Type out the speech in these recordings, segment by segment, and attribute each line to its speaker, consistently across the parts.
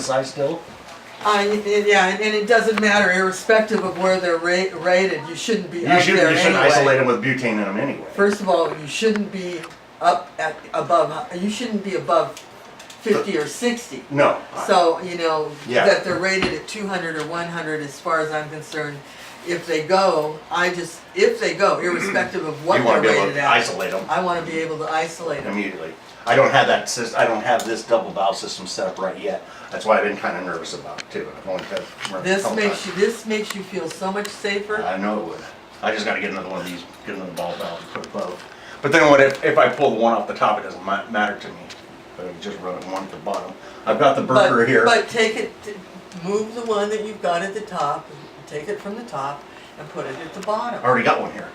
Speaker 1: size still?
Speaker 2: Yeah, and it doesn't matter, irrespective of where they're rated, you shouldn't be up there
Speaker 1: You shouldn't
Speaker 2: anyway.
Speaker 1: isolate them with butane in them anyway.
Speaker 2: First of all, you shouldn't be you shouldn't be above 50 or 60.
Speaker 1: No.
Speaker 2: So, you know,
Speaker 1: Yeah.
Speaker 2: that they're rated at 200 or 100 as far as I'm concerned. If they go, irrespective of what
Speaker 1: You
Speaker 2: they're
Speaker 1: want to be able
Speaker 2: rated
Speaker 1: to
Speaker 2: at,
Speaker 1: isolate them
Speaker 2: I want to be able to isolate them.
Speaker 1: immediately. I don't have that system. I don't have this double valve system set up right yet. That's why I've been kind of nervous about it too. I've only had
Speaker 2: This makes you feel so much safer.
Speaker 1: I know it would. I just got to get another one of these, get another ball valve and put above. But then what if I pull the one off the top, it doesn't matter to me. But I just run one at the bottom. I've got the burger here.
Speaker 2: But move the one that you've got at the top, take it from the top and put it at the bottom.
Speaker 1: I already got one here.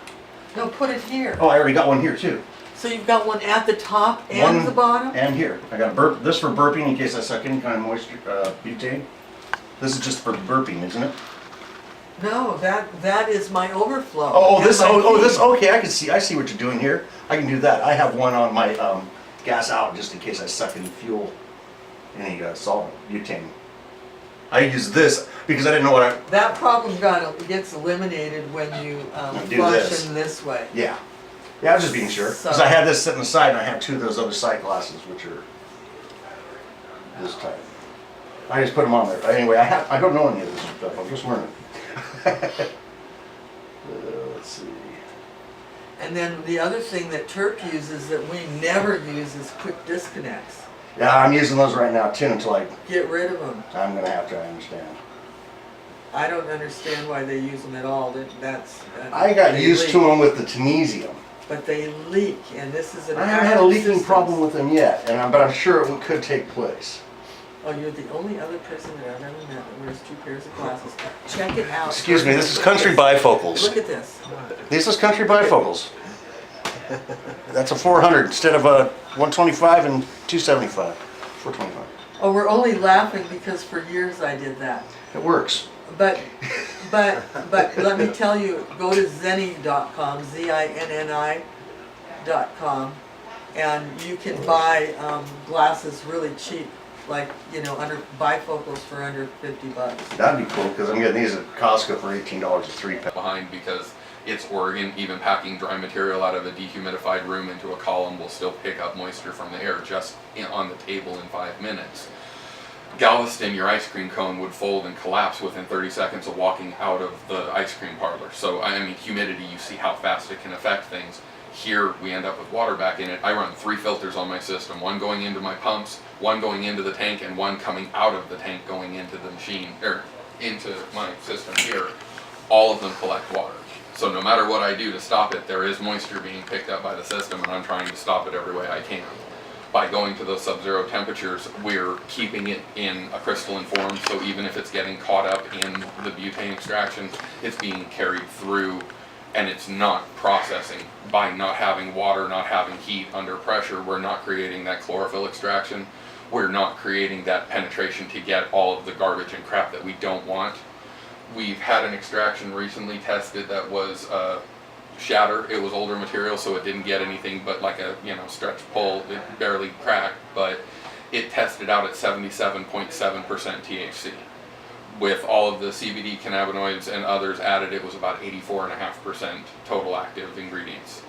Speaker 2: No, put it here.
Speaker 1: Oh, I already got one here too.
Speaker 2: So you've got one at the top and the bottom?
Speaker 1: And here. I got this for burping in case I suck any kind of moisture, butane. This is just for burping, isn't it?
Speaker 2: No, that is my overflow.
Speaker 1: This, okay, I see what you're doing here. I can do that. I have one on my gas out just in case I suck any fuel, any solvent, butane. I use this because I didn't know what
Speaker 2: That problem gets eliminated when you
Speaker 1: Do
Speaker 2: flush
Speaker 1: this.
Speaker 2: in this way.
Speaker 1: Yeah. Yeah, I was just being sure. Because
Speaker 2: So-
Speaker 1: I had this sitting aside and I have two of those other sight glasses which are this type. I just put them on there. Anyway, I don't know any of this stuff. I'm just learning. Let's see.
Speaker 2: And then the other thing that Turk uses that we never use is quick disconnects.
Speaker 1: Yeah, I'm using those right now too until
Speaker 2: Get rid of them.
Speaker 1: I'm going to have to understand.
Speaker 2: I don't understand why they use them at all.
Speaker 1: I got
Speaker 2: they
Speaker 1: used
Speaker 2: leak.
Speaker 1: to them with the Tunisium.
Speaker 2: But they leak, and this is an
Speaker 1: I haven't had a leaking
Speaker 2: system.
Speaker 1: problem with them yet, but I'm sure it could take place.
Speaker 2: Oh, you're the only other person that I've ever met that wears 2 pairs of glasses. Check it out.
Speaker 1: Excuse me, this is Country Bifocals.
Speaker 2: Look at this.
Speaker 1: This is Country Bifocals. That's a 400 instead of a 125 and 275. 425.
Speaker 2: Oh, we're only laughing because for years I did that.
Speaker 1: It works.
Speaker 2: But let me tell you, go to zinni.com, ZINNI.com, and you can buy glasses really cheap, like, you know, bifocals for under $50.
Speaker 1: That'd be cool because I'm getting these at Costco for $18 a 3-pack.
Speaker 3: Behind because it's Oregon. Even packing dry material out of a dehumidified room into a column will still pick up moisture from the air just on the table in 5 minutes. Galveston, your ice cream cone would fold and collapse within 30 seconds of walking out of the ice cream parlor. So, I mean, humidity, you see how fast it can affect things. Here, we end up with water back in it. I run 3 filters on my system, one going into my pumps, one going into the tank, and one coming out of the tank going into the machine, or into my system here. All of them collect water. So no matter what I do to stop it, there is moisture being picked up by the system, and I'm trying to stop it every way I can. By going to those sub-zero temperatures, we're keeping it in a crystalline form, so even if it's getting caught up in the butane extraction, it's being carried through, and it's not processing. By not having water, not having heat under pressure, we're not creating that chlorophyll extraction. We're not creating that penetration to get all of the garbage and crap that we don't want. We've had an extraction recently tested that was shatter. It was older material, so it didn't get anything but like a stretch pull. It barely cracked, but it tested out at 77.7% THC. With all of the CBD cannabinoids and others added, it was about 84.5% total active ingredients.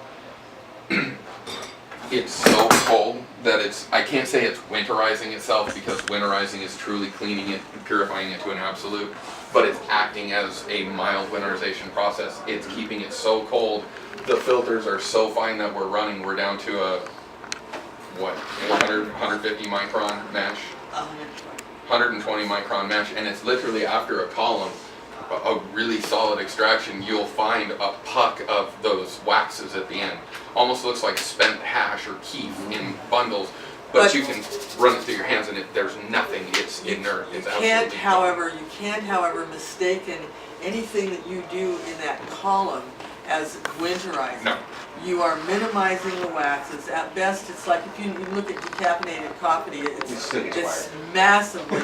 Speaker 3: It's so cold that I can't say it's winterizing itself, because winterizing is truly cleaning it and purifying it to an absolute, but it's acting as a mild winterization process. It's keeping it so cold. The filters are so fine that we're down to a, 150 micron mesh? 120 micron mesh, and it's literally after a column, a really solid extraction, you'll find a puck of those waxes at the end. Almost looks like spent hash or keef in bundles, but you can run it through your hands and there's nothing. It's inert. It's
Speaker 2: you can't, however, mistaken anything that you do in that column as winterizing.
Speaker 3: No.
Speaker 2: You are minimizing the waxes. At best, it's like if you look at decaffeinated coffee, it's massively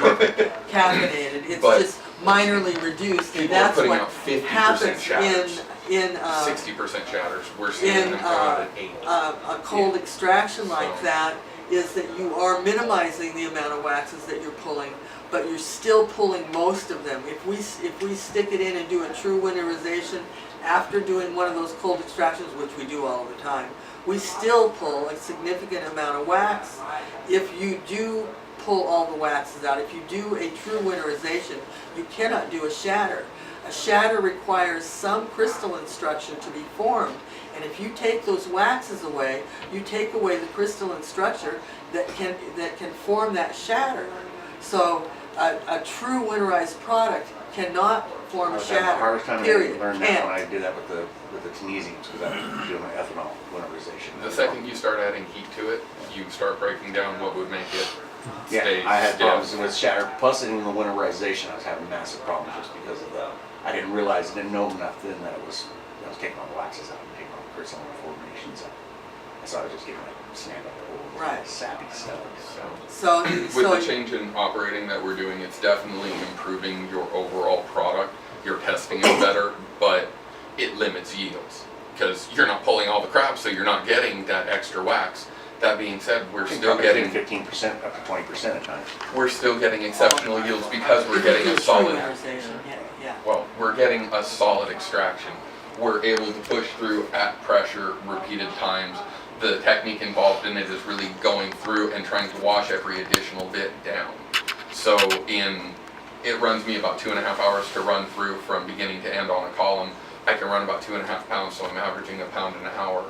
Speaker 2: caffeinated. It's just minorly reduced, and
Speaker 3: People are
Speaker 2: that's
Speaker 3: putting
Speaker 2: what
Speaker 3: out 50%
Speaker 2: happens
Speaker 3: shatters.
Speaker 2: in
Speaker 3: 60% shatters. We're seeing them come out at 8.
Speaker 2: a cold extraction like that. is that you are minimizing the amount of waxes that you're pulling, but you're still pulling most of them. If we stick it in and do a true winterization after doing one of those cold extractions, which we do all the time, we still pull a significant amount of wax. If you do pull all the waxes out, if you do a true winterization, you cannot do a shatter. A shatter requires some crystalline structure to be formed, and if you take those waxes away, you take away the crystalline structure that can form that shatter. So a true winterized product cannot form a shatter.
Speaker 1: The hardest time
Speaker 2: Period.
Speaker 1: I learned that
Speaker 2: Can't.
Speaker 1: when I did that with the Tunisians, because I was doing my ethanol winterization.
Speaker 3: The second you start adding heat to it, you start breaking down what would make it
Speaker 1: Yeah,
Speaker 3: stay
Speaker 1: I had
Speaker 3: stiff.
Speaker 1: problems with shatter. Plus, in the winterization, I was having massive problems just because of the. I didn't realize, didn't know enough then that I was taking all the waxes out and taking all the crystalline formations out. So I was just getting like stand up old,
Speaker 2: Right.
Speaker 1: sappy stuff.
Speaker 2: So
Speaker 3: With the change in operating that we're doing, it's definitely improving your overall product. You're testing it better, but it limits yields because you're not pulling all the crap, so you're not getting that extra wax. That being said, we're still getting
Speaker 1: 15% up to 20% at times.
Speaker 3: we're still getting exceptional yields because we're getting a
Speaker 2: True
Speaker 3: solid.
Speaker 2: winterization, yeah.
Speaker 3: Well, we're getting a solid extraction. We're able to push through at pressure repeated times. The technique involved in it is really going through and trying to wash every additional bit down. So it runs me about 2.5 hours to run through from beginning to end on a column. I can run about 2.5 pounds, so I'm averaging 1 pound an hour.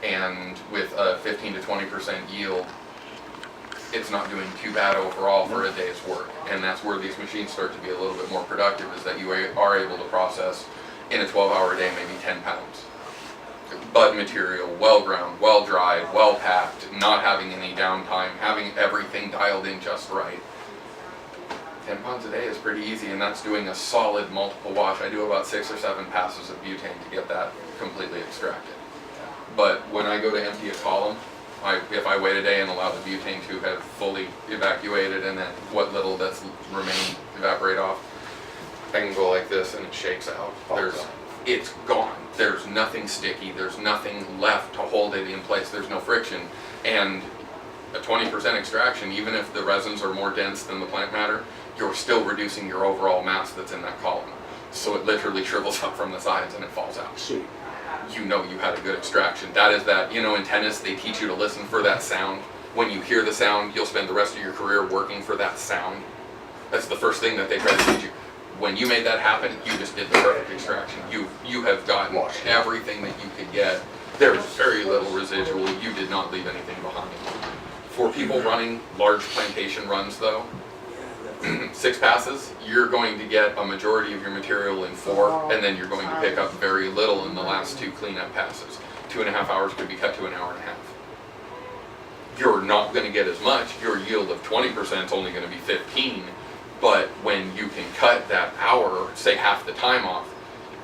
Speaker 3: And with a 15 to 20% yield, it's not doing too bad overall for a day's work. And that's where these machines start to be a little bit more productive, is that you are able to process in a 12-hour day maybe 10 pounds. Bud material, well ground, well dried, well packed, not having any downtime, having everything dialed in just right. 10 pounds a day is pretty easy, and that's doing a solid multiple wash. I do about 6 or 7 passes of butane to get that completely extracted. But when I go to empty a column, if I wait a day and allow the butane to have fully evacuated and then what little that's remained evaporate off, I can go like this and it shakes out. It's gone. There's nothing sticky. There's nothing left to hold it in place. There's no friction. And a 20% extraction, even if the resins are more dense than the plant matter, you're still reducing your overall mass that's in that column. So it literally shrivels up from the sides and it falls out.
Speaker 1: Sweet.
Speaker 3: You know you had a good extraction. That is that, in tennis, they teach you to listen for that sound. When you hear the sound, you'll spend the rest of your career working for that sound. That's the first thing that they try to teach you. When you made that happen, you just did the perfect extraction. You have gotten everything that you could get. There's very little residual. You did not leave anything behind. For people running large plantation runs though, 6 passes, you're going to get a majority of your material in 4, and then you're going to pick up very little in the last 2 cleanup passes. 2.5 hours could be cut to 1.5 hours. You're not going to get as much. Your yield of 20% is only going to be 15, but when you can cut that hour, say half the time off,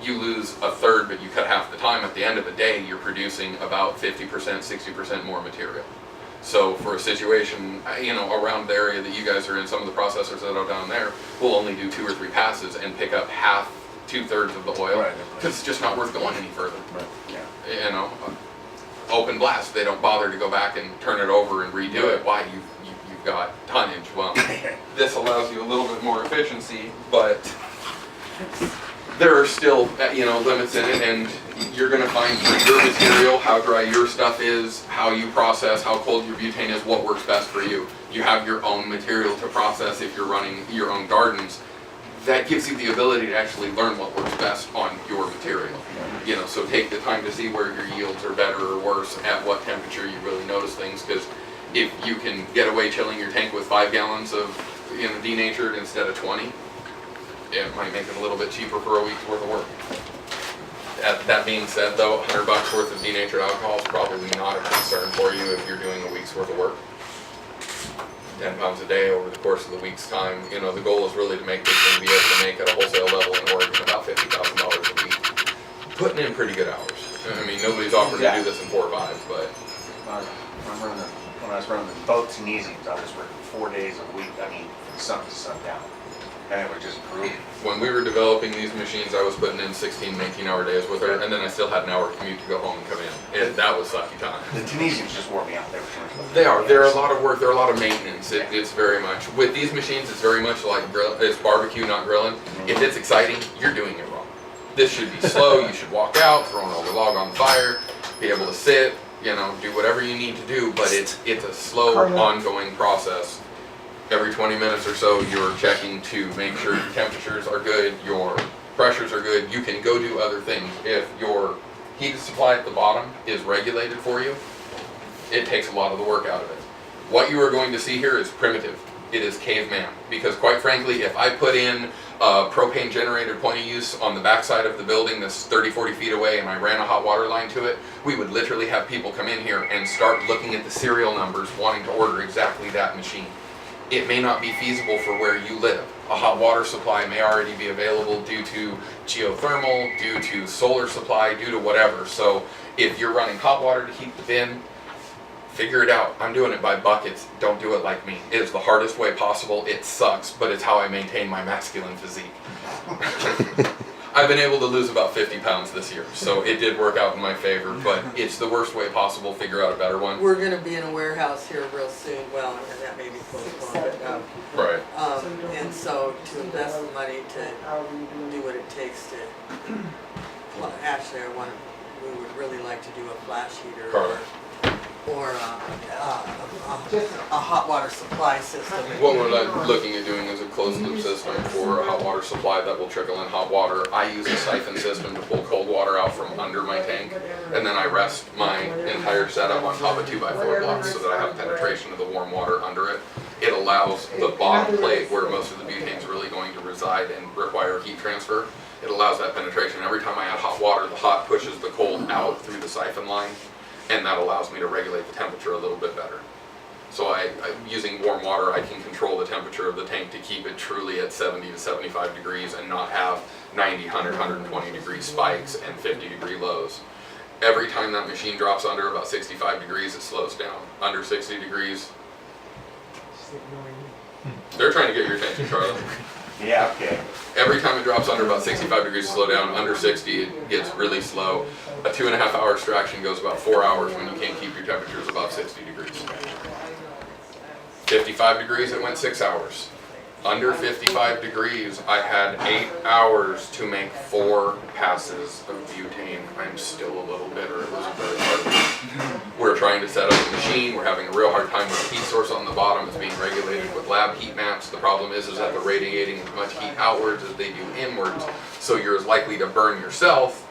Speaker 3: you lose a third, but you cut half the time. At the end of the day, you're producing about 50%, 60% more material. So for a situation, around the area that you guys are in, some of the processors that are down there will only do 2 or 3 passes and pick up half, 2/3 of the oil, because it's just not worth going any further.
Speaker 1: Right. Yeah.
Speaker 3: Open blast, they don't bother to go back and turn it over and redo it. Why? You've got tonnage. Well, this allows you a little bit more efficiency, but there are still limits in it, and you're going to find for your material how dry your stuff is, how you process, how cold your butane is, what works best for you. You have your own material to process if you're running your own gardens. That gives you the ability to actually learn what works best on your material. So take the time to see where your yields are better or worse, at what temperature you really notice things, because if you can get away chilling your tank with 5 gallons of denatured instead of 20, it might make it a little bit cheaper for a week's worth of work. That being said though, $100 worth of denatured alcohol is probably not a concern for you if you're doing a week's worth of work. 10 pounds a day over the course of the week's time. The goal is really to make this thing be able to make at a wholesale level in Oregon about $50,000 a week. Putting in pretty good hours. I mean, nobody's offered to do this in 4 or 5, but.
Speaker 1: When I was running the boat Tunisians, I was working 4 days a week, from sun to sundown. And it was just brutal.
Speaker 3: When we were developing these machines, I was putting in 16, 19-hour days with her, and then I still had an hour commute to go home and come in. That was sucky time.
Speaker 1: The Tunisians just wore me out. They were too much of a
Speaker 3: They are. They're a lot of work. They're a lot of maintenance. It's very much with these machines. It's very much like it's barbecue, not grilling. If it's exciting, you're doing it wrong. This should be slow. You should walk out, throw an older log on the fire, be able to sit, you know, do whatever you need to do. But it's a slow, ongoing process. Every 20 minutes or so, you're checking to make sure your temperatures are good, your pressures are good. You can go do other things. If your heat supply at the bottom is regulated for you, it takes a lot of the work out of it. What you are going to see here is primitive. It is caveman. Because quite frankly, if I put in a propane generated point of use on the backside of the building that's 30, 40 feet away and I ran a hot water line to it, we would literally have people come in here and start looking at the serial numbers wanting to order exactly that machine. It may not be feasible for where you live. A hot water supply may already be available due to geothermal, due to solar supply, due to whatever. So if you're running hot water to heat the bin, figure it out. I'm doing it by buckets. Don't do it like me. It is the hardest way possible. It sucks, but it's how I maintain my masculine physique. I've been able to lose about 50 pounds this year, so it did work out in my favor, but it's the worst way possible. Figure out a better one.
Speaker 2: We're gonna be in a warehouse here real soon, well, and that may be postponed, but,
Speaker 3: Right.
Speaker 2: and so to invest the money to do what it takes to, well, actually, we would really like to do a flash heater.
Speaker 3: Carter.
Speaker 2: Or a hot water supply system.
Speaker 3: What we're looking at doing is a closed loop system for a hot water supply that will trickle in hot water. I use a siphon system to pull cold water out from under my tank, and then I rest my entire setup on top of 2x4 blocks so that I have penetration of the warm water under it. It allows the bottom plate where most of the butane is really going to reside and require heat transfer. It allows that penetration. Every time I add hot water, the hot pushes the cold out through the siphon line, and that allows me to regulate the temperature a little bit better. So using warm water, I can control the temperature of the tank to keep it truly at 70 to 75 degrees and not have 90, 100, 120 degree spikes and 50 degree lows. Every time that machine drops under about 65 degrees, it slows down. Under 60 degrees, they're trying to get your attention, Charlie.
Speaker 1: Yeah, okay.
Speaker 3: Every time it drops under about 65 degrees, slow down. Under 60, it gets really slow. A 2.5 hour extraction goes about 4 hours when you can't keep your temperatures above 60 degrees. 55 degrees, it went 6 hours. Under 55 degrees, I had 8 hours to make 4 passes of butane. I'm still a little bitter. It was very hard. We're trying to set up a machine. We're having a real hard time with the heat source on the bottom. It's being regulated with lab heat maps. The problem is that they're radiating as much heat outwards as they do inwards. So you're as likely to burn yourself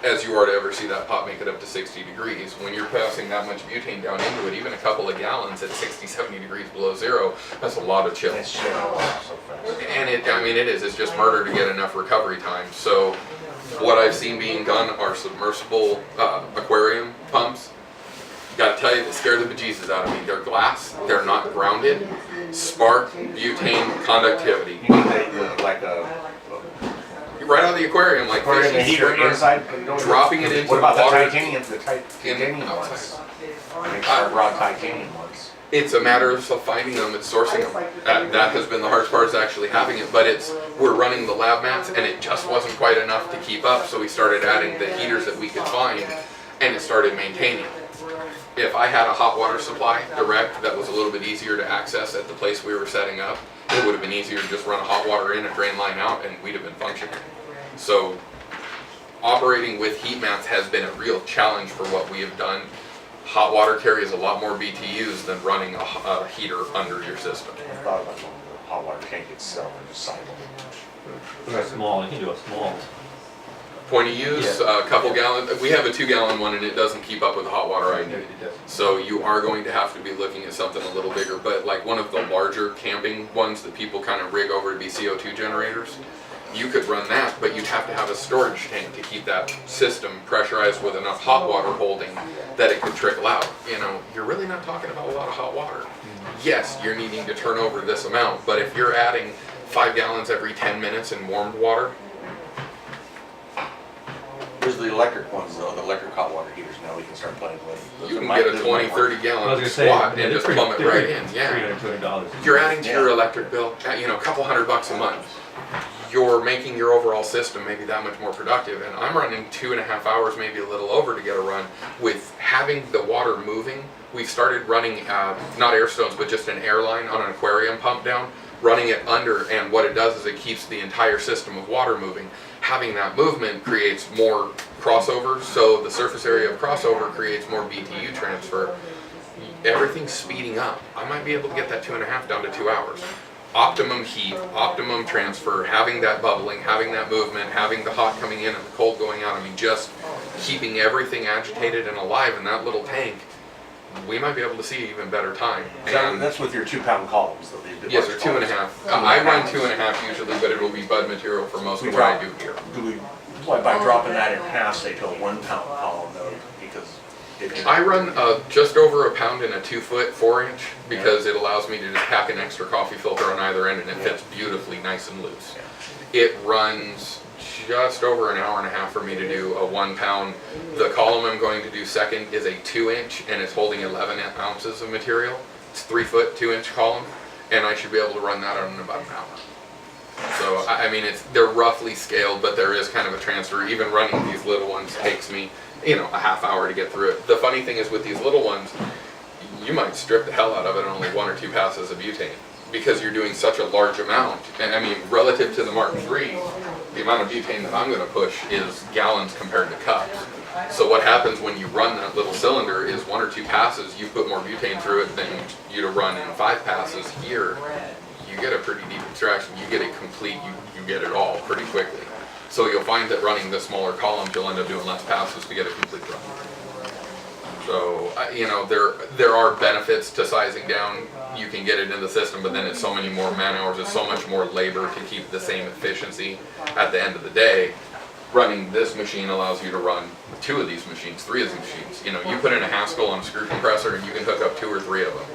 Speaker 3: as you are to ever see that pot make it up to 60 degrees. When you're passing that much butane down into it, even a couple of gallons at 60, 70 degrees below zero, that's a lot of chill.
Speaker 1: It's shit out so fast.
Speaker 3: And it is. It's just murder to get enough recovery time. So what I've seen being done are submersible aquarium pumps. Gotta tell you, they scare the bejesus out of me. They're glass, they're not grounded. Spark, butane, conductivity.
Speaker 1: You need like a
Speaker 3: Right out of the aquarium, like
Speaker 1: aquarium
Speaker 3: fishing
Speaker 1: heater
Speaker 3: streamer,
Speaker 1: inside.
Speaker 3: dropping it into
Speaker 1: What about
Speaker 3: water.
Speaker 1: the titanium? The titanium ones.
Speaker 3: Outside.
Speaker 1: Hard rod titanium ones.
Speaker 3: It's a matter of finding them and sourcing them. That has been the hardest part, is actually having it. But we're running the lab mats, and it just wasn't quite enough to keep up. So we started adding the heaters that we could find, and it started maintaining. If I had a hot water supply direct that was a little bit easier to access at the place we were setting up, it would have been easier to just run a hot water in, a drain line out, and we'd have been functioning. So operating with heat mats has been a real challenge for what we have done. Hot water carries a lot more BTUs than running a heater under your system.
Speaker 1: I thought about the hot water tank itself and just cycle.
Speaker 4: Or a small, you can do a small.
Speaker 3: Point of use, a couple gallons. We have a 2-gallon one, and it doesn't keep up with the hot water I need. So you are going to have to be looking at something a little bigger. But like one of the larger camping ones that people kind of rig over to be CO2 generators, you could run that, but you'd have to have a storage tank to keep that system pressurized with enough hot water holding that it could trickle out. You know, you're really not talking about a lot of hot water. Yes, you're needing to turn over this amount, but if you're adding 5 gallons every 10 minutes in warmed water.
Speaker 1: There's the electric ones though, the electric hot water heaters now we can start playing with.
Speaker 3: You can get a 20, 30 gallon squat and just plumb it right in. Yeah.
Speaker 4: $300.
Speaker 3: You're adding to your electric bill, a couple $100 a month. You're making your overall system maybe that much more productive. And I'm running 2.5 hours, maybe a little over, to get a run with having the water moving we've started running, not air stones, but just an airline on an aquarium pump down, running it under, and what it does is it keeps the entire system of water moving. Having that movement creates more crossover, so the surface area of crossover creates more BTU transfer. Everything's speeding up. I might be able to get that 2.5 down to 2 hours. Optimum heat, optimum transfer, having that bubbling, having that movement, having the hot coming in and the cold going out. I mean, just keeping everything agitated and alive in that little tank, we might be able to see even better time. And
Speaker 1: That's with your 2-pound columns, though.
Speaker 3: yes, or 2.5. I run 2.5 usually, but it will be bud material for most of what I do here.
Speaker 1: Do we, by dropping that in half, say to a 1-pound column, though, because
Speaker 3: I run just over a pound in a 2-foot 4-inch because it allows me to just pack an extra coffee filter on either end and it fits beautifully nice and loose. It runs just over an hour and a half for me to do a 1-pound. The column I'm going to do second is a 2-inch and it's holding 11 ounces of material. It's 3-foot 2-inch column and I should be able to run that in about an hour. So I mean, they're roughly scaled, but there is kind of a transfer. Even running these little ones takes me, you know, a half hour to get through it. The funny thing is with these little ones, you might strip the hell out of it in only 1 or 2 passes of butane because you're doing such a large amount. And I mean, relative to the Mark III, the amount of butane that I'm going to push is gallons compared to cups. So what happens when you run that little cylinder is 1 or 2 passes, you put more butane through it than you'd run in 5 passes. Here, you get a pretty deep extraction. You get it complete, you get it all pretty quickly. So you'll find that running the smaller columns, you'll end up doing less passes to get a complete run. So, you know, there are benefits to sizing down. You can get it in the system, but then it's so many more man hours, it's so much more labor to keep the same efficiency at the end of the day. Running this machine allows you to run 2 of these machines, 3 of these machines. You know, you put in a Haskell on a screw compressor and you can hook up 2 or 3 of them.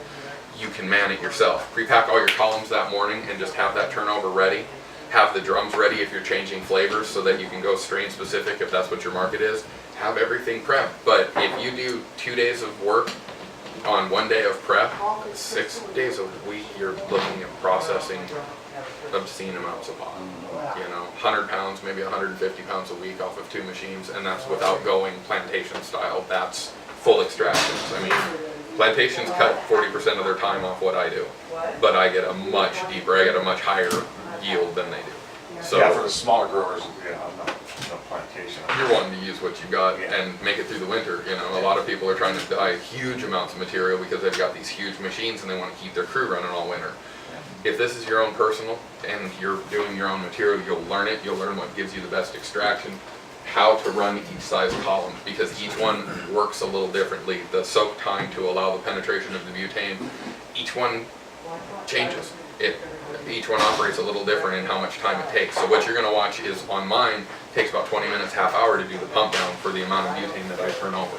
Speaker 3: You can man it yourself. Pre-pack all your columns that morning and just have that turnover ready. Have the drums ready if you're changing flavors so that you can go strain specific if that's what your market is. Have everything prepped. But if you do 2 days of work on 1 day of prep, 6 days a week you're looking at processing obscene amounts of pot. You know, 100 pounds, maybe 150 pounds a week off of 2 machines, and that's without going plantation style. That's full extractions. I mean, plantations cut 40% of their time off what I do, but I get a much deeper, I get a much higher yield than they do. So
Speaker 1: yeah, for the smaller growers, yeah, I'm not no plantation.
Speaker 3: you're wanting to use what you got and make it through the winter. You know, a lot of people are trying to buy huge amounts of material because they've got these huge machines and they want to keep their crew running all winter. If this is your own personal and you're doing your own material, you'll learn it. You'll learn what gives you the best extraction, how to run each size column, because each one works a little differently. The soak time to allow the penetration of the butane, each one changes. Each one operates a little different in how much time it takes. So what you're going to watch is on mine, takes about 20 minutes, half hour to do the pump down for the amount of butane that I turn over.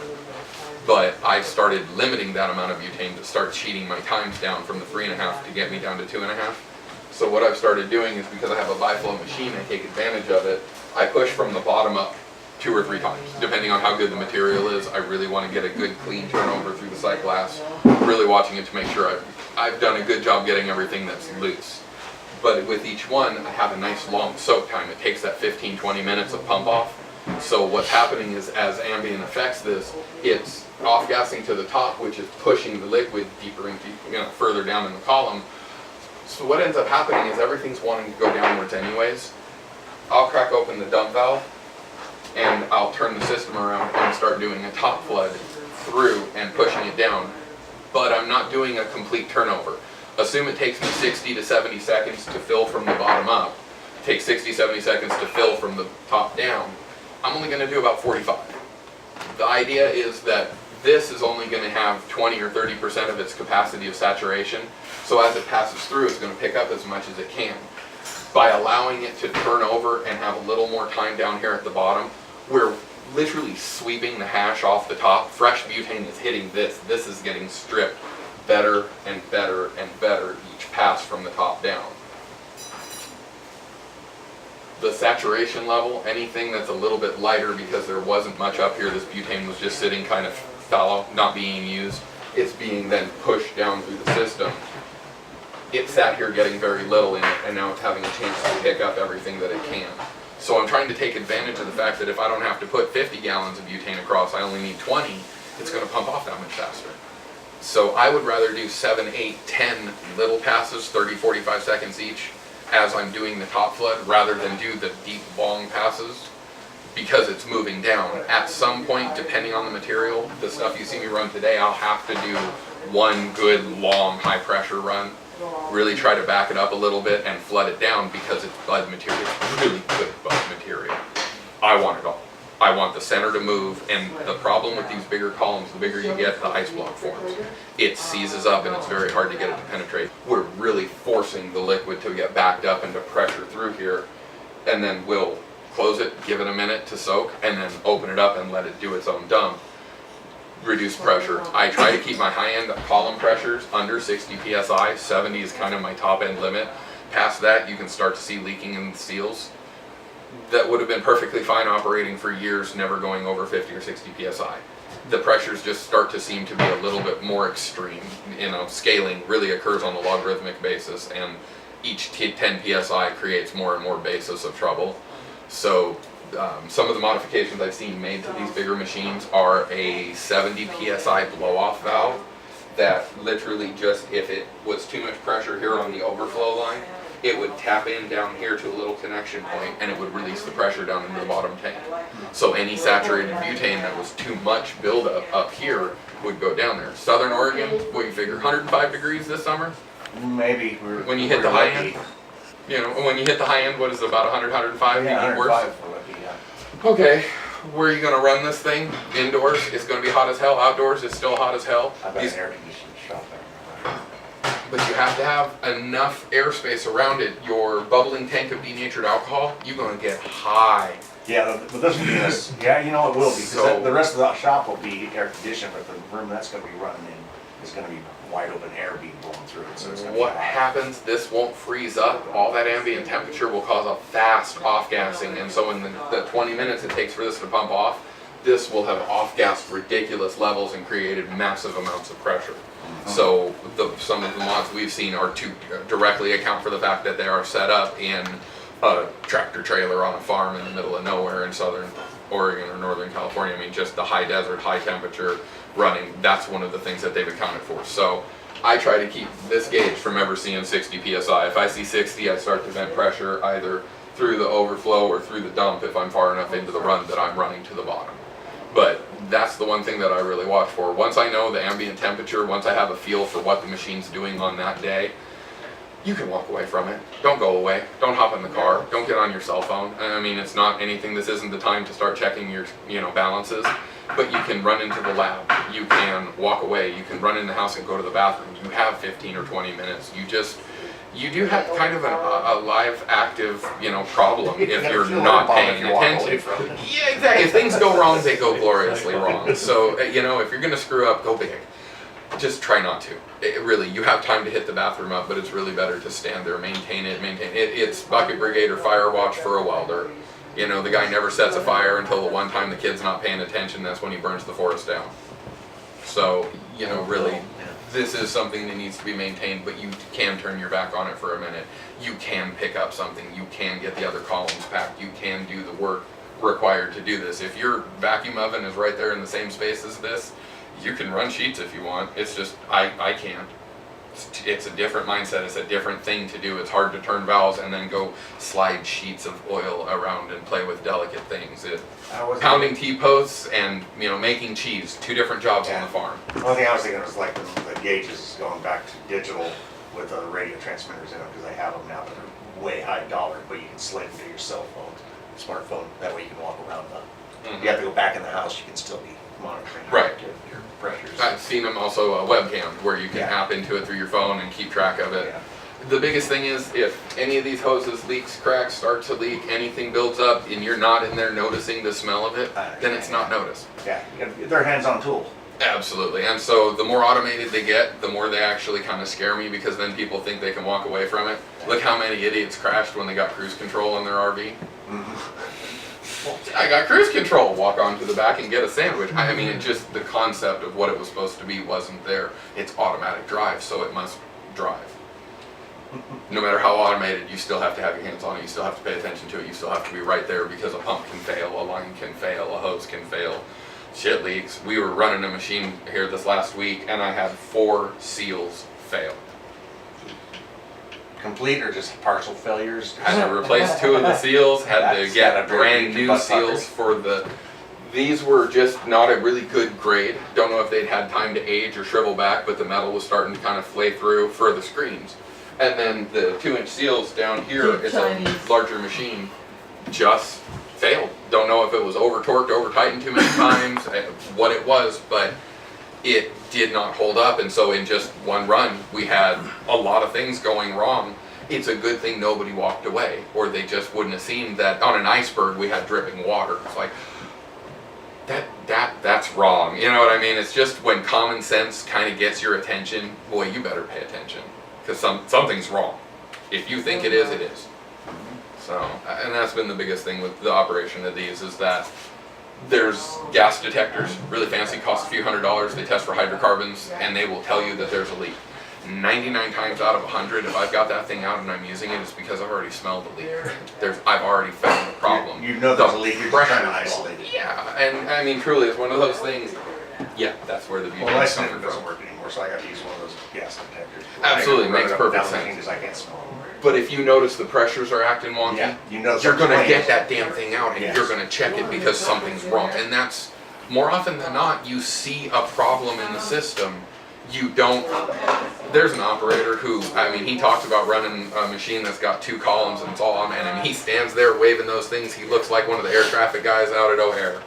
Speaker 3: But I started limiting that amount of butane to start cheating my times down from the 3.5 to get me down to 2.5. So what I've started doing is, because I have a bi-flow machine, I take advantage of it. I push from the bottom up 2 or 3 times, depending on how good the material is. I really want to get a good clean turnover through the sight glass, really watching it to make sure I've done a good job getting everything that's loose. But with each one, I have a nice long soak time. It takes that 15-20 minutes of pump off. So what's happening is, as ambient affects this, it's off-gassing to the top, which is pushing the liquid deeper and deeper, you know, further down in the column. So what ends up happening is everything's wanting to go downwards anyways. I'll crack open the dump valve and I'll turn the system around and start doing a top flood through and pushing it down. But I'm not doing a complete turnover. Assume it takes me 60 to 70 seconds to fill from the bottom up. It takes 60, 70 seconds to fill from the top down. I'm only going to do about 45. The idea is that this is only going to have 20 or 30% of its capacity of saturation. So as it passes through, it's going to pick up as much as it can. By allowing it to turn over and have a little more time down here at the bottom, we're literally sweeping the hash off the top. Fresh butane is hitting this. This is getting stripped better and better and better each pass from the top down. The saturation level, anything that's a little bit lighter because there wasn't much up here, this butane was just sitting kind of fallow, not being used, it's being then pushed down through the system. It sat here getting very little in it, and now it's having a chance to pick up everything that it can. So I'm trying to take advantage of the fact that if I don't have to put 50 gallons of butane across, I only need 20, it's going to pump off that much faster. So I would rather do 7, 8, 10 little passes, 30, 45 seconds each, as I'm doing the top flood, rather than do the deep, long passes, because it's moving down. At some point, depending on the material, the stuff you see me run today, I'll have to do one good, long, high-pressure run, really try to back it up a little bit and flood it down, because it's bud material, it's really good bud material. I want it all. I want the center to move, and the problem with these bigger columns, the bigger you get, the ice block forms. It seizes up and it's very hard to get it to penetrate. We're really forcing the liquid to get backed up and to pressure through here, and then we'll close it, give it a minute to soak, and then open it up and let it do its own dump. Reduce pressure. I try to keep my high-end column pressures under 60 psi. 70 is kind of my top-end limit. Past that, you can start to see leaking in the seals. That would have been perfectly fine operating for years, never going over 50 or 60 psi. The pressures just start to seem to be a little bit more extreme. You know, scaling really occurs on a logarithmic basis, and each 10 psi creates more and more basis of trouble. So some of the modifications I've seen made to these bigger machines are a 70 psi blow-off valve that literally just, if it was too much pressure here on the overflow line, it would tap in down here to a little connection point and it would release the pressure down into the bottom tank. So any saturated butane that was too much buildup up here would go down there. Southern Oregon, what do you figure, 105 degrees this summer?
Speaker 1: Maybe.
Speaker 3: When you hit the high end? You know, when you hit the high end, what is it, about 100, 105?
Speaker 1: Yeah,
Speaker 3: Maybe worse?
Speaker 1: 105 for lucky, yeah.
Speaker 3: Okay, where are you gonna run this thing? Indoors, it's gonna be hot as hell. Outdoors, it's still hot as hell.
Speaker 1: I bet
Speaker 3: These-
Speaker 1: an air conditioning shop there.
Speaker 3: But you have to have enough airspace around it. Your bubbling tank of denatured alcohol, you're gonna get high.
Speaker 1: Yeah, but this will be this. Yeah, you know it will be, because
Speaker 3: So-
Speaker 1: the rest of the shop will be air conditioned, but the room that's gonna be running in is gonna be wide open air being blown through it, so it's gonna be
Speaker 3: What
Speaker 1: hot.
Speaker 3: happens, this won't freeze up. All that ambient temperature will cause a fast off-gassing, and so in the 20 minutes it takes for this to pump off, this will have off-gassed ridiculous levels and created massive amounts of pressure. So some of the mods we've seen are to directly account for the fact that they are set up in a tractor trailer on a farm in the middle of nowhere in southern Oregon or northern California. I mean, just the high desert, high temperature running, that's one of the things that they've accounted for. So I try to keep this gauge from ever seeing 60 psi. If I see 60, I start to vent pressure either through the overflow or through the dump if I'm far enough into the run that I'm running to the bottom. But that's the one thing that I really watch for. Once I know the ambient temperature, once I have a feel for what the machine's doing on that day, you can walk away from it. Don't go away. Don't hop in the car. Don't get on your cell phone. I mean, it's not anything, this isn't the time to start checking your, balances, but you can run into the lab. You can walk away. You can run in the house and go to the bathroom. You have 15 or 20 minutes. You do have kind of a live, active, problem if you're not paying attention. Yeah, exactly. If things go wrong, they go gloriously wrong. So, if you're gonna screw up, go big. Just try not to. Really, you have time to hit the bathroom up, but it's really better to stand there, maintain it. It's bucket brigade or fire watch for a welder. The guy never sets a fire until the one time the kid's not paying attention, that's when he burns the forest down. So, really, this is something that needs to be maintained, but you can turn your back on it for a minute. You can pick up something. You can get the other columns packed. You can do the work required to do this. If your vacuum oven is right there in the same space as this, you can run sheets if you want. It's just, I can't. It's a different mindset. It's a different thing to do. It's hard to turn valves and then go slide sheets of oil around and play with delicate things. Pounding T-posts and, making cheese, two different jobs on the farm.
Speaker 1: The only thing I was thinking was like the gauges going back to digital with the radio transmitters in them, because I have them now, but they're way high dollar, but you can slide into your cell phone, smartphone, that way you can walk around them. You have to go back in the house, you can still be monitoring
Speaker 3: Right.
Speaker 1: your pressures.
Speaker 3: I've seen them also webcam where you can
Speaker 1: Yeah.
Speaker 3: app into it through your phone and keep track of it.
Speaker 1: Yeah.
Speaker 3: The biggest thing is if any of these hoses leaks, cracks, start to leak, anything builds up and you're not in there noticing the smell of it, then it's not noticed.
Speaker 1: Yeah, they're a hands-on tool.
Speaker 3: Absolutely. And so the more automated they get, the more they actually kind of scare me, because then people think they can walk away from it. Look how many idiots crashed when they got cruise control in their RV. Well, I got cruise control. Walk onto the back and get a sandwich. I mean, the concept of what it was supposed to be wasn't there. It's automatic drive, so it must drive. No matter how automated, you still have to have your hands on it. You still have to pay attention to it. You still have to be right there, because a pump can fail, a line can fail, a hose can fail. shit leaks. We were running a machine here this last week, and I had 4 seals fail.
Speaker 1: Complete or just partial failures?
Speaker 3: Had to replace 2 of the seals. Had to
Speaker 1: That's
Speaker 3: get
Speaker 1: gotta be
Speaker 3: brand
Speaker 1: a
Speaker 3: new
Speaker 1: butt
Speaker 3: seals
Speaker 1: fucker.
Speaker 3: for the. These were just not a really good grade. Don't know if they'd had time to age or shrivel back, but the metal was starting to kind of flay through for the screens. And then the 2-inch seals down here,
Speaker 2: Big
Speaker 3: it's
Speaker 2: Chinese.
Speaker 3: a larger machine, just failed. Don't know if it was over torqued, over tightened too many times, what it was, but it did not hold up. And so in just one run, we had a lot of things going wrong. It's a good thing nobody walked away, or they just wouldn't have seen that on an iceberg we had dripping water. It's like, that's wrong. You know what I mean? It's just when common sense kind of gets your attention, boy, you better pay attention, because something's wrong. If you think it is, it is. So, and that's been the biggest thing with the operation of these, is that there's gas detectors, really fancy, cost a few $100s. They test for hydrocarbons, and they will tell you that there's a leak. 99 times out of 100, if I've got that thing out and I'm using it, it's because I've already smelled the leak. I've already found the problem.
Speaker 1: You know there's
Speaker 3: The
Speaker 1: a leak, you're just trying to
Speaker 3: pressure's
Speaker 1: isolate it.
Speaker 3: Yeah, and I mean, truly, it's one of those things. Yeah, that's where the beauty
Speaker 1: Well, my
Speaker 3: is coming
Speaker 1: sniffing doesn't
Speaker 3: from.
Speaker 1: work anymore, so I gotta use one of those gas detectors.
Speaker 3: Absolutely,
Speaker 1: I can
Speaker 3: makes
Speaker 1: run it up and
Speaker 3: perfect
Speaker 1: down the
Speaker 3: sense.
Speaker 1: thing 'cause I can't smell them.
Speaker 3: But if you notice the pressures are acting wonky,
Speaker 1: Yeah, you know
Speaker 3: you're gonna
Speaker 1: something's
Speaker 3: get
Speaker 1: wrong.
Speaker 3: that damn thing out, and
Speaker 1: Yes.
Speaker 3: you're gonna check it because something's wrong. And that's, more often than not, you see a problem in the system. You don't. There's an operator who, I mean, he talks about running a machine that's got 2 columns and it's all on, and I mean, he stands there waving those things. He looks like one of the air traffic guys out at O'Hare.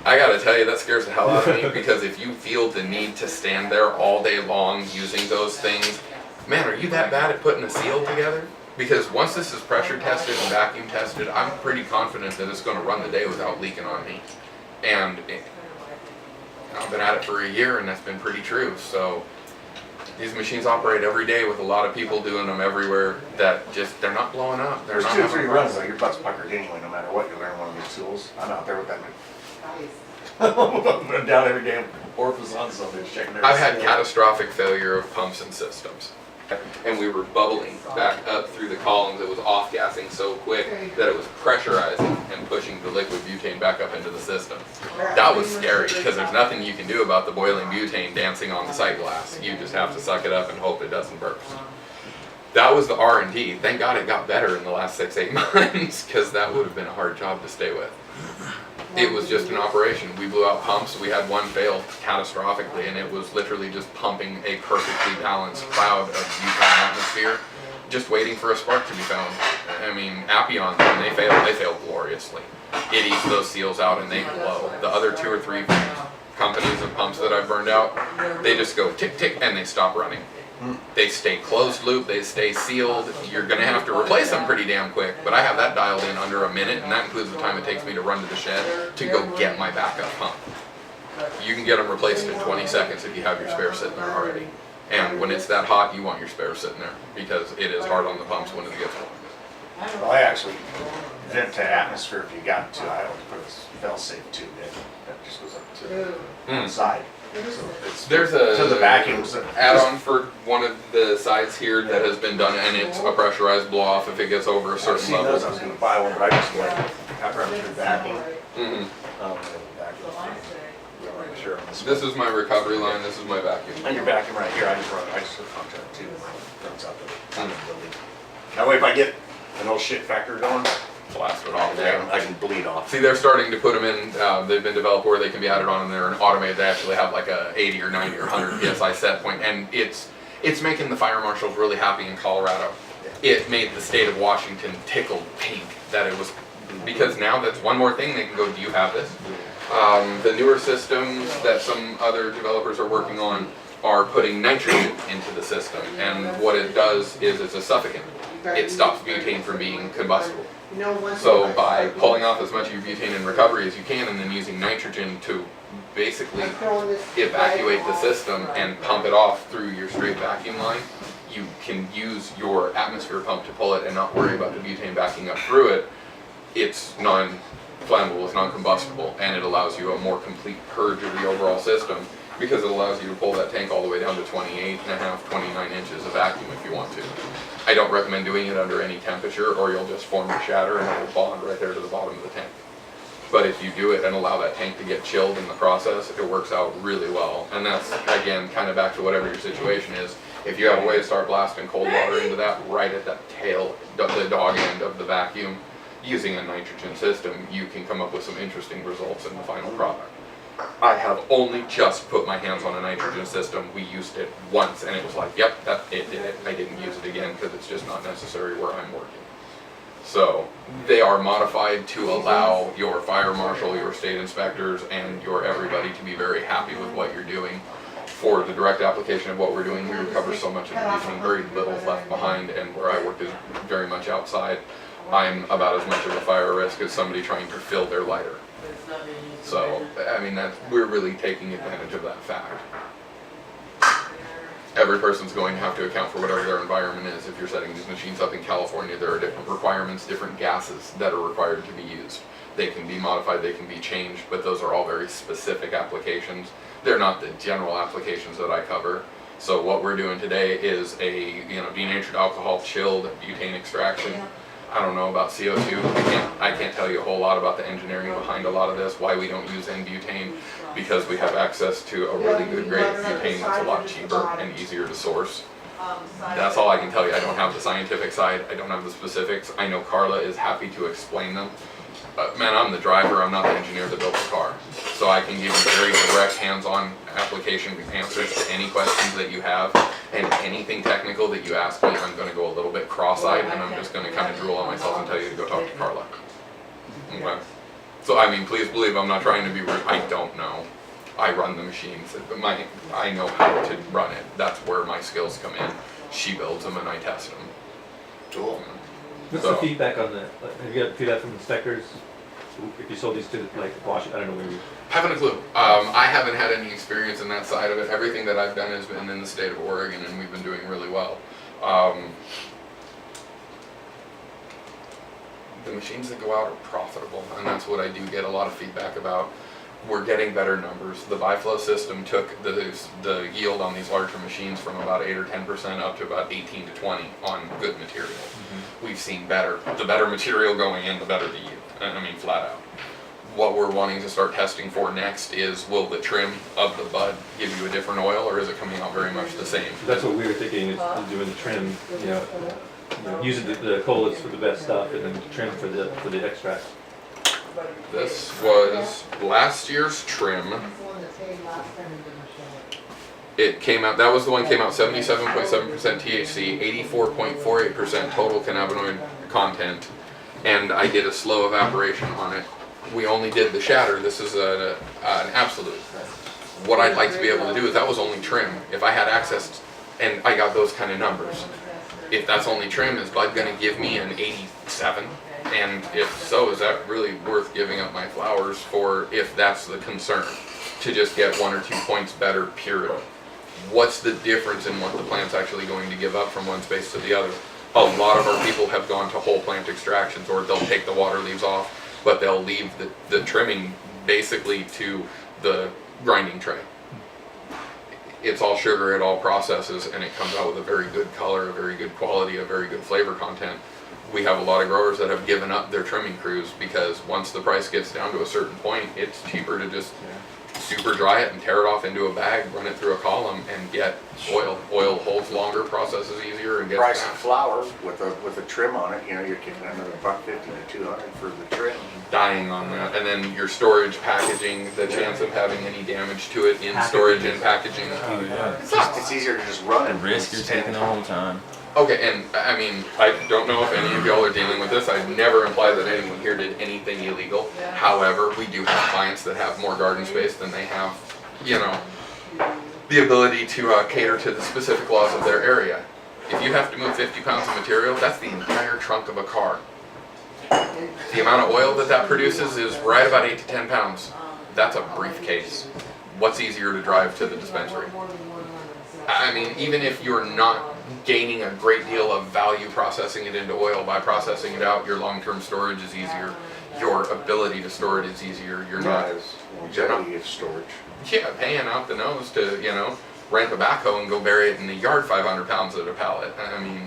Speaker 3: I gotta tell you, that scares the hell out of me, because if you feel the need to stand there all day long using those things, man, are you that bad at putting a seal together? Because once this is pressure tested and vacuum tested, I'm pretty confident that it's gonna run the day without leaking on me. And I've been at it for a year, and that's been pretty true. So these machines operate every day with a lot of people doing them everywhere that just, they're not blowing up. They're
Speaker 1: There's
Speaker 3: not
Speaker 1: 2 or
Speaker 3: having
Speaker 1: 3
Speaker 3: a
Speaker 1: runs
Speaker 3: problem.
Speaker 1: though, your butt's puckered anyway, no matter what, you learn one of these tools. I'm out there with that. I'm down every damn orifice on something, checking every
Speaker 3: I've had
Speaker 1: seal.
Speaker 3: catastrophic failure of pumps and systems. And we were bubbling back up through the columns. It was off-gassing so quick that it was pressurizing and pushing the liquid butane back up into the system. That was scary, because there's nothing you can do about the boiling butane dancing on the sight glass. You just have to suck it up and hope it doesn't burst. That was the R&D. Thank God it got better in the last 6-8 months, because that would have been a hard job to stay with. It was just an operation. We blew out pumps. We had one fail catastrophically, and it was literally just pumping a perfectly balanced cloud of butane atmosphere, just waiting for a spark to be found. I mean, Appion, when they fail gloriously. It eats those seals out and they blow. The other 2 or 3 companies of pumps that I've burned out, they just go tick tick and they stop running. They stay closed loop, they stay sealed. You're gonna have to replace them pretty damn quick, but I have that dialed in under a minute, and that includes the time it takes me to run to the shed to go get my backup pump. You can get them replaced in 20 seconds if you have your spare sitting there already. And when it's that hot, you want your spare sitting there, because it is hard on the pumps when it gets warm.
Speaker 1: Well, I actually vent to atmosphere if you got to. I always put a fail-safe tube in that just goes up to the side. So it's
Speaker 3: There's
Speaker 1: to the
Speaker 3: a
Speaker 1: vacuums.
Speaker 3: add-on for one of the sides here that has been done, and it's a pressurized blow-off if it gets over a
Speaker 1: I've
Speaker 3: certain
Speaker 1: seen those. I
Speaker 3: level.
Speaker 1: was going to buy one, but I just like after I'm through vacuum.
Speaker 3: Mhm.
Speaker 1: Sure. On this
Speaker 3: This is my recovery line, this is my vacuum.
Speaker 1: and your vacuum right here. I just hook onto it too. Runs out the building. That way, if I get an old shit factor going,
Speaker 3: Blast it off there.
Speaker 1: I can bleed off.
Speaker 3: See, they're starting to put them in, they've been developed where they can be added on and they're an automated, they actually have like a 80 or 90 or 100 PSI set point, and it's making the fire marshals really happy in Colorado. It made the state of Washington tickled pink that it was, because now that's one more thing they can go, do you have this? The newer systems that some other developers are working on are putting nitrogen into the system, and what it does is it's a suffocant. It stops butane from being combustible. So by pulling off as much of your butane in recovery as you can, and then using nitrogen to basically evacuate the system and pump it off through your straight vacuum line, you can use your atmosphere pump to pull it and not worry about the butane backing up through it. It's non-flammable, it's non-combustible, and it allows you a more complete purge of the overall system, because it allows you to pull that tank all the way down to 28.5, 29 inches of vacuum if you want to. I don't recommend doing it under any temperature, or you'll just form a shatter and it will bond right there to the bottom of the tank. But if you do it and allow that tank to get chilled in the process, it works out really well. And that's, again, kind of back to whatever your situation is. If you have a way to start blasting cold water into that right at that tail, the dog end of the vacuum, using a nitrogen system, you can come up with some interesting results in the final product. I have only just put my hands on a nitrogen system. We used it once and it was like, yep, it did it. I didn't use it again because it's just not necessary where I'm working. So they are modified to allow your fire marshal, your state inspectors, and your everybody to be very happy with what you're doing. For the direct application of what we're doing, we recover so much of the diesel, very little is left behind, and where I work is very much outside. I'm about as much of a fire risk as somebody trying to fill their lighter. So, I mean, we're really taking advantage of that fact. Every person's going to have to account for whatever their environment is. If you're setting these machines up in California, there are different requirements, different gases that are required to be used. They can be modified, they can be changed, but those are all very specific applications. They're not the general applications that I cover. So what we're doing today is a denatured alcohol chilled butane extraction. I don't know about CO2. I can't tell you a whole lot about the engineering behind a lot of this, why we don't use N-butane, because we have access to a really good grade of butane that's a lot cheaper and easier to source. That's all I can tell you. I don't have the scientific side. I don't have the specifics. I know Carla is happy to explain them. Man, I'm the driver. I'm not the engineer that built the car. So I can give you very direct, hands-on application answers to any questions that you have. And anything technical that you ask me, I'm going to go a little bit cross-eyed and I'm just going to kind of drool on myself and tell you to go talk to Carla. Okay? So, I mean, please believe I'm not trying to be rude. I don't know. I run the machines. I know how to run it. That's where my skills come in. She builds them and I test them.
Speaker 1: Cool.
Speaker 4: What's the feedback on that? Have you got feedback from inspectors? If you sold these to Washington, I don't know where you.
Speaker 3: Haven't a clue. I haven't had any experience in that side of it. Everything that I've done has been in the state of Oregon, and we've been doing really well. The machines that go out are profitable, and that's what I do get a lot of feedback about. We're getting better numbers. The Biflow system took the yield on these larger machines from about 8 or 10% up to about 18 to 20 on good material. We've seen better. The better material going in, the better the yield. I mean, flat out. What we're wanting to start testing for next is, will the trim of the bud give you a different oil, or is it coming out very much the same?
Speaker 4: That's what we were thinking, is doing the trim, using the colas for the best stuff, and then the trim for the extract.
Speaker 3: This was last year's trim. It came out, that was the one came out 77.7% THC, 84.48% total cannabinoid content, and I did a slow evaporation on it. We only did the shatter. This is an absolute. What I'd like to be able to do is, that was only trim. If I had access, and I got those kind of numbers, if that's only trim, is Bud going to give me an 87? And if so, is that really worth giving up my flowers for, if that's the concern, to just get 1 or 2 points better purity? What's the difference in what the plant's actually going to give up from one space to the other? A lot of our people have gone to whole plant extractions, or they'll take the water leaves off, but they'll leave the trimming basically to the grinding tray. It's all sugar, it all processes, and it comes out with a very good color, a very good quality, a very good flavor content. We have a lot of growers that have given up their trimming crews because once the price gets down to a certain point, it's cheaper to just super dry it and tear it off into a bag, run it through a column, and get oil. Oil holds longer, processes easier, and gets
Speaker 1: Price of
Speaker 3: fast.
Speaker 1: flour with a trim on it, you're kicking another $150 to $200 for the trim.
Speaker 3: Dying on that. And then your storage packaging, the chance of having any damage to it in storage and packaging.
Speaker 5: Oh yeah.
Speaker 1: It's easiser to just run it.
Speaker 5: The risk you're taking the whole time.
Speaker 3: Okay, and I mean, I don't know if any of y'all are dealing with this. I've never implied that anyone here did anything illegal. However, we do have clients that have more garden space than they have, the ability to cater to the specific laws of their area. If you have to move 50 pounds of material, that's the entire trunk of a car. The amount of oil that produces is right about 8 to 10 pounds. That's a briefcase. What's easier to drive to the dispensary? I mean, even if you're not gaining a great deal of value processing it into oil by processing it out, your long-term storage is easier. Your ability to store it is easier. You're not
Speaker 1: longevity of storage.
Speaker 3: paying out the nose to, rent a backhoe and go bury it in the yard 500 pounds at a pallet. I mean,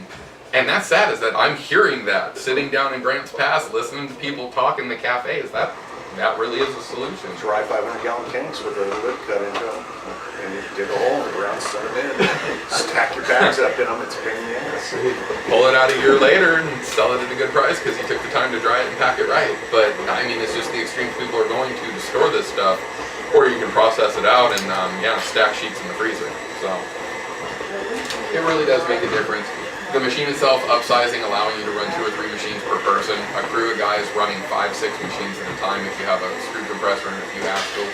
Speaker 3: and that's sad, is that I'm hearing that sitting down in Grants Pass, listening to people talk in the cafes. that really is a solution.
Speaker 1: Dry 500-gallon tanks with a lid cut into them, and you dig a hole in the ground, set them in, stack your bags up in them. It's a pain in the ass.
Speaker 3: Pull it out a year later and sell it at a good price because you took the time to dry it and pack it right. But I mean, it's just the extremes people are going to store this stuff, or you can process it out and stack sheets in the freezer. So it really does make a difference. The machine itself, upsizing, allowing you to run 2 or 3 machines per person. A crew of guys running 5, 6 machines at a time if you have a screw compressor and a few axles.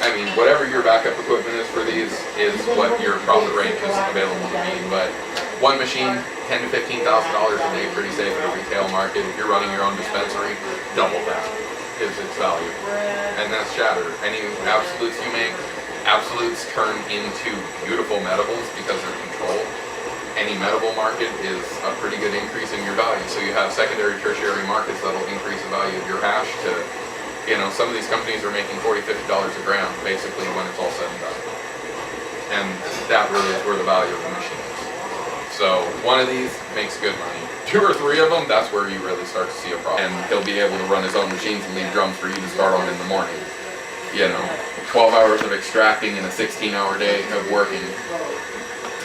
Speaker 3: I mean, whatever your backup equipment is for these is what your profit range is available to be. But one machine, $10,000 to $15,000 a day, pretty safe in a retail market. If you're running your own dispensary, double that is its value. And that's Shatter. Any absolutes you make, absolutes turn into beautiful medibles because they're controlled. Any medible market is a pretty good increase in your value. So you have secondary, tertiary markets that'll increase the value of your hash to, some of these companies are making $40, $50 a gram basically when it's all said and done. And that really is where the value of the machine is. So one of these makes good money. 2 or 3 of them, that's where you really start to see a problem. And he'll be able to run his own machines and leave drums for you to start on in the morning. 12 hours of extracting in a 16-hour day of working.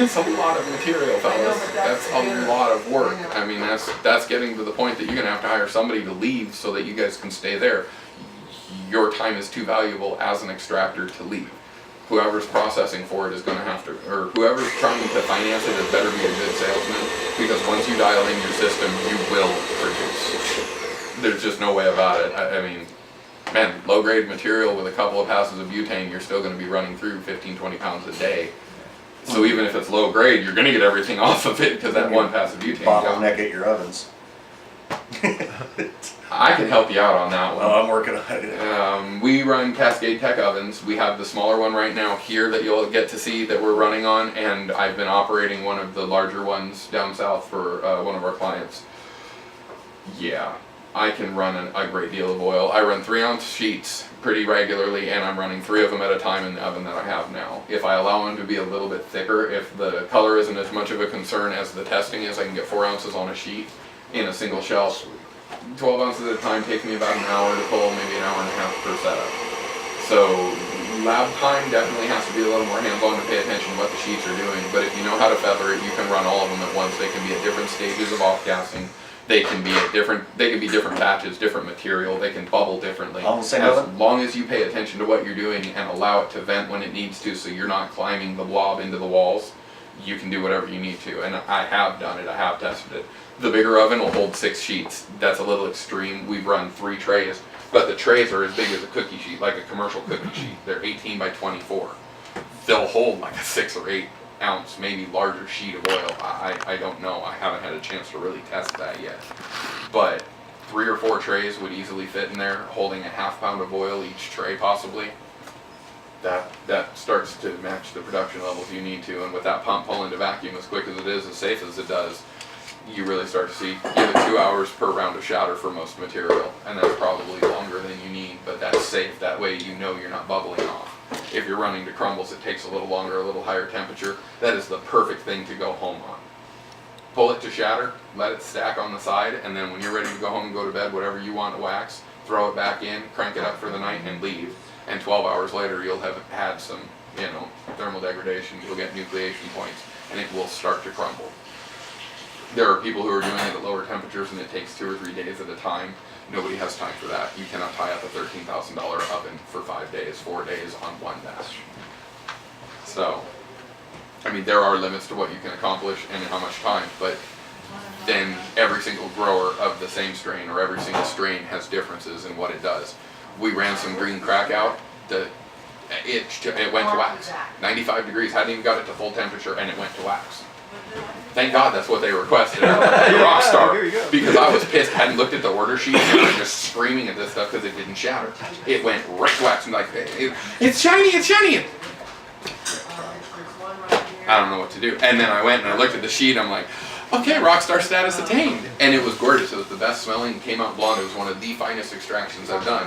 Speaker 3: It's a lot of material, fellas. That's a lot of work. I mean, that's getting to the point that you're gonna have to hire somebody to leave so that you guys can stay there. Your time is too valuable as an extractor to leave. Whoever's processing for it is gonna have to, or whoever's trying to finance it, better be a good salesman, because once you dial in your system, you will produce. There's just no way about it. I mean, man, low-grade material with a couple of passes of butane, you're still gonna be running through 15, 20 pounds a day. So even if it's low grade, you're gonna get everything off of it because that one pass of butane.
Speaker 1: Bottleneck at your ovens.
Speaker 3: I can help you out on that one.
Speaker 1: Oh, I'm working on it.
Speaker 3: We run Cascade Tech ovens. We have the smaller one right now here that you'll get to see that we're running on, and I've been operating one of the larger ones down south for one of our clients. Yeah, I can run a great deal of oil. I run 3-ounce sheets pretty regularly, and I'm running 3 of them at a time in the oven that I have now. If I allow them to be a little bit thicker, if the color isn't as much of a concern as the testing is, I can get 4 ounces on a sheet in a single shelf. 12 ounces at a time takes me about an hour to pull, maybe an hour and a half per setup. So lab time definitely has to be a little more hands-on to pay attention to what the sheets are doing, but if you know how to feather it, you can run all of them at once. They can be at different stages of off-gassing. They can be different batches, different material. They can bubble differently.
Speaker 1: All the same
Speaker 3: as
Speaker 1: oven?
Speaker 3: long as you pay attention to what you're doing and allow it to vent when it needs to, so you're not climbing the blob into the walls, you can do whatever you need to. And I have done it. I have tested it. The bigger oven will hold 6 sheets. That's a little extreme. We've run 3 trays, but the trays are as big as a cookie sheet, like a commercial cookie sheet. They're 18 by 24. They'll hold like a 6 or 8 ounce, maybe larger sheet of oil. I don't know. I haven't had a chance to really test that yet. But 3 or 4 trays would easily fit in there, holding a ½ pound of oil each tray possibly. That starts to match the production levels you need to, and with that pump pulling to vacuum as quick as it is, as safe as it does, you really start to see, give it 2 hours per round of shatter for most material, and that's probably longer than you need, but that's safe. That way you know you're not bubbling off. If you're running to crumbles, it takes a little longer, a little higher temperature. That is the perfect thing to go home on. Pull it to shatter, let it stack on the side, and then when you're ready to go home and go to bed, whatever you want to wax, throw it back in, crank it up for the night, and leave. And 12 hours later, you'll have had some, thermal degradation. You'll get nucleation points, and it will start to crumble. There are people who are doing it at lower temperatures, and it takes 2 or 3 days at a time. Nobody has time for that. You cannot tie up a $13,000 oven for 5 days, 4 days on one batch. So, I mean, there are limits to what you can accomplish and in how much time, but then every single grower of the same strain or every single strain has differences in what it does. We ran some green crack out. It went to wax. 95 degrees, hadn't even got it to full temperature, and it went to wax. Thank God that's what they requested. Rockstar. Because I was pissed, hadn't looked at the order sheet, and I was just screaming at this stuff because it didn't shatter. It went right to wax. I'm like, it's shiny, it's shiny. I don't know what to do. And then I went and I looked at the sheet. I'm like, okay, Rockstar status attained. And it was gorgeous. It was the best smelling. It came out blonde. It was one of the finest extractions I've done.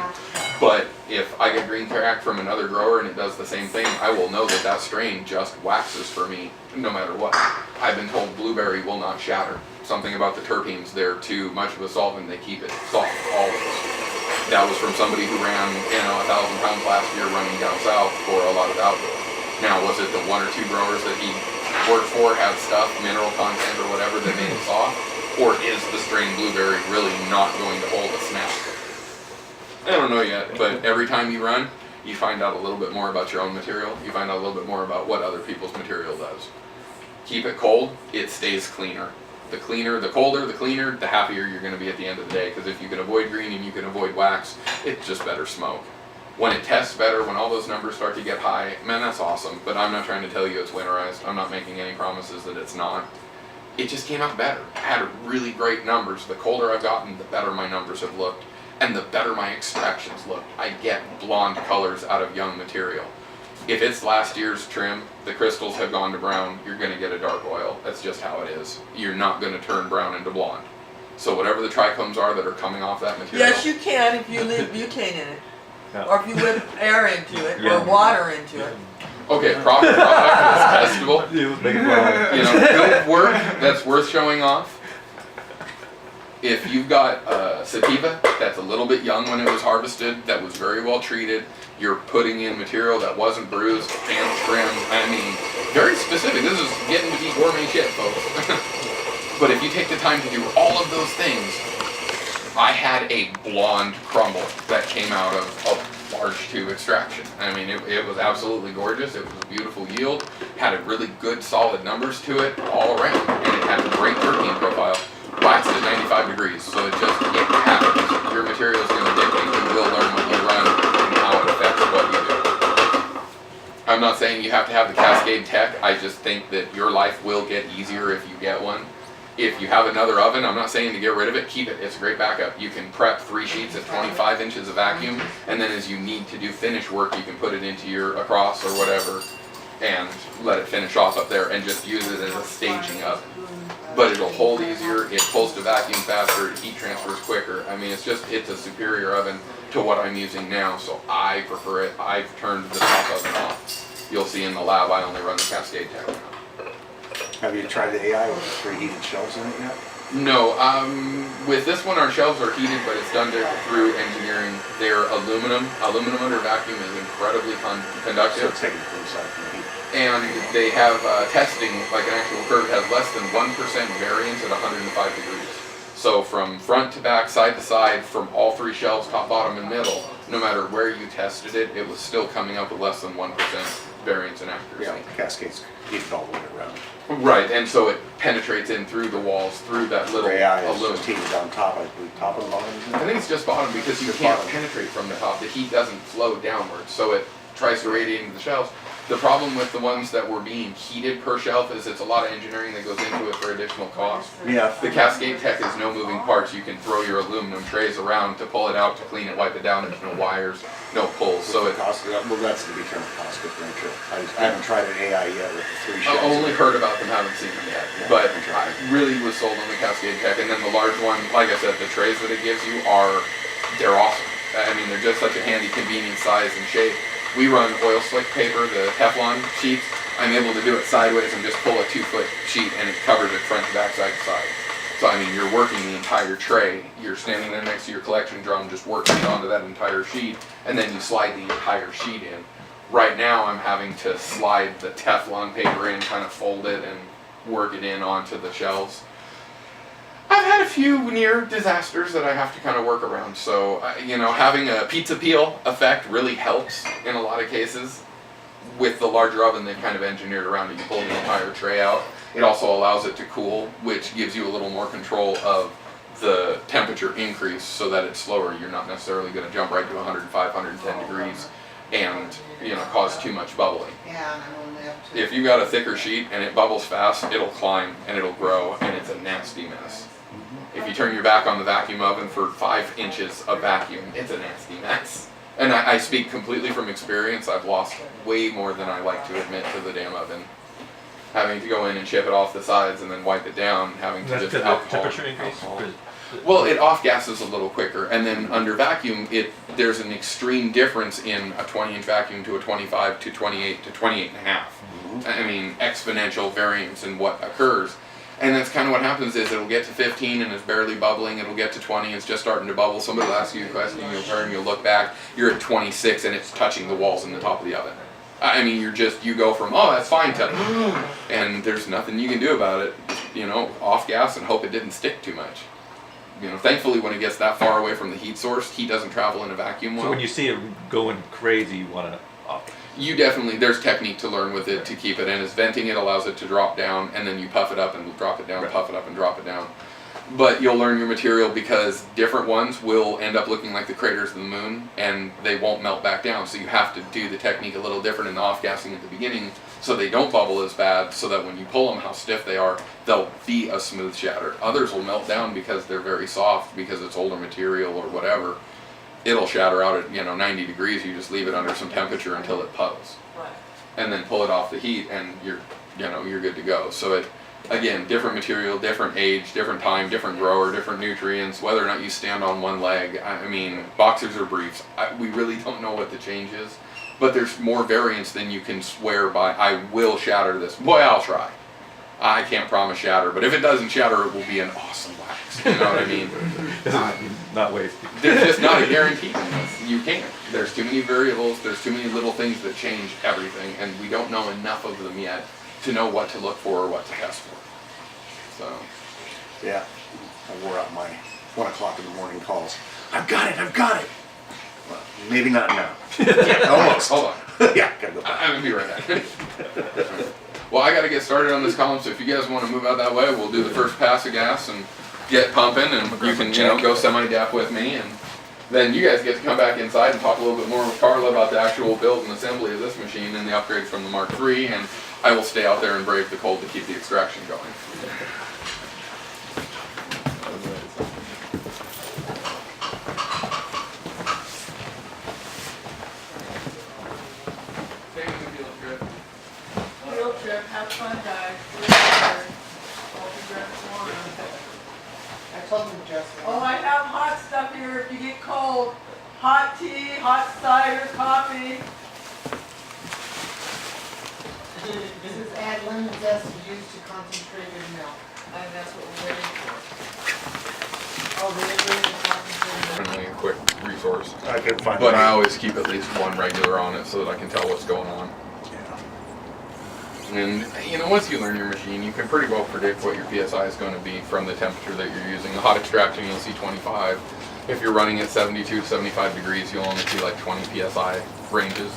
Speaker 3: But if I get green crack from another grower and it does the same thing, I will know that that strain just waxes for me no matter what. I've been told blueberry will not shatter. Something about the terpenes, they're too much of a solvent. They keep it soft always. That was from somebody who ran, 1,000 pounds last year running down south for a lot of outdoor. Now, was it the one or two growers that he worked for had stuff, mineral content or whatever that made it soft? Or is the strain blueberry really not going to hold a snap? I don't know yet, but every time you run, you find out a little bit more about your own material. You find out a little bit more about what other people's material does. Keep it cold, it stays cleaner. The cleaner, the colder, the cleaner, the happier you're going to be at the end of the day. Because if you can avoid green and you can avoid wax, it's just better smoke. When it tests better, when all those numbers start to get high, man, that's awesome. But I'm not trying to tell you it's winterized. I'm not making any promises that it's not. It just came out better. I had really great numbers. The colder I've gotten, the better my numbers have looked. And the better my extractions look. I get blonde colors out of young material. If it's last year's trim, the crystals have gone to brown, you're going to get a dark oil. That's just how it is. You're not going to turn brown into blonde. So whatever the trichomes are that are coming off that material.
Speaker 2: Yes, you can if you leave butane in it.
Speaker 4: Yeah.
Speaker 2: Or if you whip air into it,
Speaker 4: Yeah.
Speaker 2: or water into it.
Speaker 3: Okay, proper product is testable.
Speaker 4: You make it wrong.
Speaker 3: Good work that's worth showing off. If you've got a sativa that's a little bit young when it was harvested, that was very well treated, you're putting in material that wasn't bruised, hand trimmed, I mean, very specific. This is getting to be gourmet shit, folks. But if you take the time to do all of those things, I had a blonde crumble that came out of a large tube extraction. I mean, it was absolutely gorgeous. It was a beautiful yield, had a really good solid numbers to it all around, and it had a great terpene profile. Waxed at 95 degrees, so it happens. Your material is going to dictate, you will learn what you run and how it affects what you do. I'm not saying you have to have the Cascade Tech, I just think that your life will get easier if you get one. If you have another oven, I'm not saying to get rid of it, keep it, it's a great backup. You can prep 3 sheets at 25 inches of vacuum, and then as you need to do finish work, you can put it into your across or whatever, and let it finish off up there, and just use it as a staging oven. But it'll hold easier, it pulls to vacuum faster, it heat transfers quicker. I mean, it's a superior oven to what I'm using now, so I prefer it. I've turned the top oven off. You'll see in the lab I only run the Cascade Tech now.
Speaker 1: Have you tried the AI with the preheated shelves in it yet?
Speaker 3: No, with this one our shelves are heated, but it's done through engineering. They're aluminum. Aluminum under vacuum is incredibly
Speaker 1: So
Speaker 3: conductive.
Speaker 1: it's taking the clean side from the heat.
Speaker 3: And they have testing, like an actual curve, has less than 1% variance at 105 degrees. So from front to back, side to side, from all 3 shelves, top, bottom, and middle, no matter where you tested it, it was still coming up with less than 1% variance in accuracy.
Speaker 1: Yeah, the Cascade's heated all the way around.
Speaker 3: Right, and so it penetrates in through the walls, through that little
Speaker 1: AI is
Speaker 3: aluminum.
Speaker 1: just heated on top, I believe, top and bottom, isn't
Speaker 3: I
Speaker 1: it?
Speaker 3: think it's just bottom because you
Speaker 1: Just
Speaker 3: can't
Speaker 1: bottom.
Speaker 3: penetrate from the top. The heat doesn't flow downwards, so it tries to radiate into the shelves. The problem with the ones that were being heated per shelf is it's a lot of engineering that goes into it for additional cost.
Speaker 1: Yeah.
Speaker 3: The Cascade Tech is no moving parts. You can throw your aluminum trays around to pull it out, to clean it, wipe it down. There's no wires, no pulls. So it,
Speaker 1: Cost, well, that's the return cost differential. I haven't tried an AI yet with the 3 shelves.
Speaker 3: I've only heard about them, haven't seen them yet. But I really was sold on the Cascade Tech. And then the large one, like I said, the trays that it gives you they're awesome. I mean, they're just such a handy, convenient size and shape. We run oil slick paper, the Teflon sheets. I'm able to do it sideways and just pull a 2-foot sheet and it covers it front to back, side to side. So I mean, you're working the entire tray. You're standing there next to your collection drum, just working it onto that entire sheet, and then you slide the entire sheet in. Right now, I'm having to slide the Teflon paper in, kind of fold it and work it in onto the shelves. I've had a few near disasters that I have to kind of work around, so having a pizza peel effect really helps in a lot of cases. With the larger oven, they've kind of engineered around it. You pull the entire tray out. It also allows it to cool, which gives you a little more control of the temperature increase so that it's slower. You're not necessarily going to jump right to 105, 110 degrees and cause too much bubbling. If you got a thicker sheet and it bubbles fast, it'll climb and it'll grow, and it's a nasty mess. If you turn your back on the vacuum oven for 5 inches of vacuum, it's a nasty mess. And I speak completely from experience. I've lost way more than I like to admit to the damn oven. Having to go in and chip it off the sides and then wipe it down, having to
Speaker 4: That's
Speaker 3: just
Speaker 4: because
Speaker 3: alcohol.
Speaker 4: the temperature increase?
Speaker 3: alcohol. Well, it off gases a little quicker, and then under vacuum, there's an extreme difference in a 20-inch vacuum to a 25 to 28 to 28 and a half. I mean, exponential variance in what occurs. And that's kind of what happens is it'll get to 15 and it's barely bubbling. It'll get to 20, it's just starting to bubble. Somebody will ask you a question, you'll turn, you'll look back, you're at 26 and it's touching the walls in the top of the oven. I mean, you go from, oh, that's fine to, and there's nothing you can do about it. You know, off gas and hope it didn't stick too much. You know, thankfully when it gets that far away from the heat source, heat doesn't travel in a vacuum well.
Speaker 4: So when you see it going crazy, you want to
Speaker 3: You definitely, there's technique to learn with it to keep it in. As venting it allows it to drop down, and then you puff it up and drop it down,
Speaker 4: Right.
Speaker 3: puff it up and drop it down. But you'll learn your material because different ones will end up looking like the craters of the moon, and they won't melt back down. So you have to do the technique a little different in the off-gassing at the beginning, so they don't bubble as bad, so that when you pull them, how stiff they are, they'll be a smooth shatter. Others will melt down because they're very soft, because it's older material or whatever. It'll shatter out at 90 degrees. You just leave it under some temperature until it puddles,
Speaker 2: Right.
Speaker 3: and then pull it off the heat, and you're good to go. So it, again, different material, different age, different time, different grower, different nutrients. Whether or not you stand on one leg, I mean, boxers or briefs. We really don't know what the change is, but there's more variance than you can swear by. I will shatter this. Boy, I'll try. I can't promise shatter, but if it doesn't shatter, it will be an awesome wax. You know what I mean?
Speaker 4: not wasted.
Speaker 3: There's just not a guarantee in this. You can't. There's too many variables, there's too many little things that change everything, and we don't know enough of them yet to know what to look for or what to test for. So,
Speaker 1: Yeah, I wore out my 1 o'clock in the morning calls. I've got it. Well, maybe not now.
Speaker 3: yeah,
Speaker 1: Almost.
Speaker 3: Hold on.
Speaker 1: Yeah, gotta go back.
Speaker 3: I'm gonna be right back. Well, I gotta get started on this column, so if you guys wanna move out that way, we'll do the first pass of gas and get pumping, and you can, go semi-dap with me, and then you guys get to come back inside and talk a little bit more with Carla about the actual build and assembly of this machine and the upgrades from the Mark III, and I will stay out there and brave the cold to keep the extraction going.
Speaker 2: Field trip, have fun, guys.
Speaker 6: I told him just.
Speaker 2: Oh, I have hot stuff here if you get cold. Hot tea, hot cider, coffee.
Speaker 6: This is add lemon zest used to concentrated milk.
Speaker 2: And that's what we're waiting for.
Speaker 6: Oh, really, concentrated milk.
Speaker 3: Only a quick resource.
Speaker 1: I could find
Speaker 3: But
Speaker 1: it.
Speaker 3: I always keep at least one regular on it so that I can tell what's going on.
Speaker 1: Yeah.
Speaker 3: And once you learn your machine, you can pretty well predict what your PSI is going to be from the temperature that you're using. The hot extraction, you'll see 25. If you're running at 72 to 75 degrees, you'll only see like 20 PSI ranges,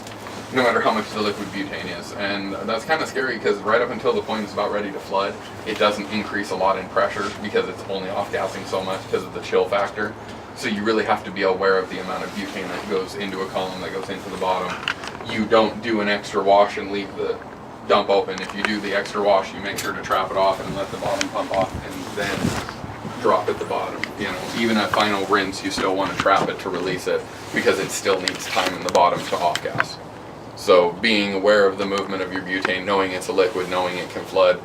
Speaker 3: no matter how much the liquid butane is. And that's kind of scary because right up until the point it's about ready to flood, it doesn't increase a lot in pressure because it's only off-gassing so much because of the chill factor. So you really have to be aware of the amount of butane that goes into a column, that goes into the bottom. You don't do an extra wash and leave the dump open. If you do the extra wash, you make sure to trap it off and let the bottom pump off and then drop at the bottom. Even at final rinse, you still want to trap it to release it because it still needs time in the bottom to off gas. So being aware of the movement of your butane, knowing it's a liquid, knowing it can flood,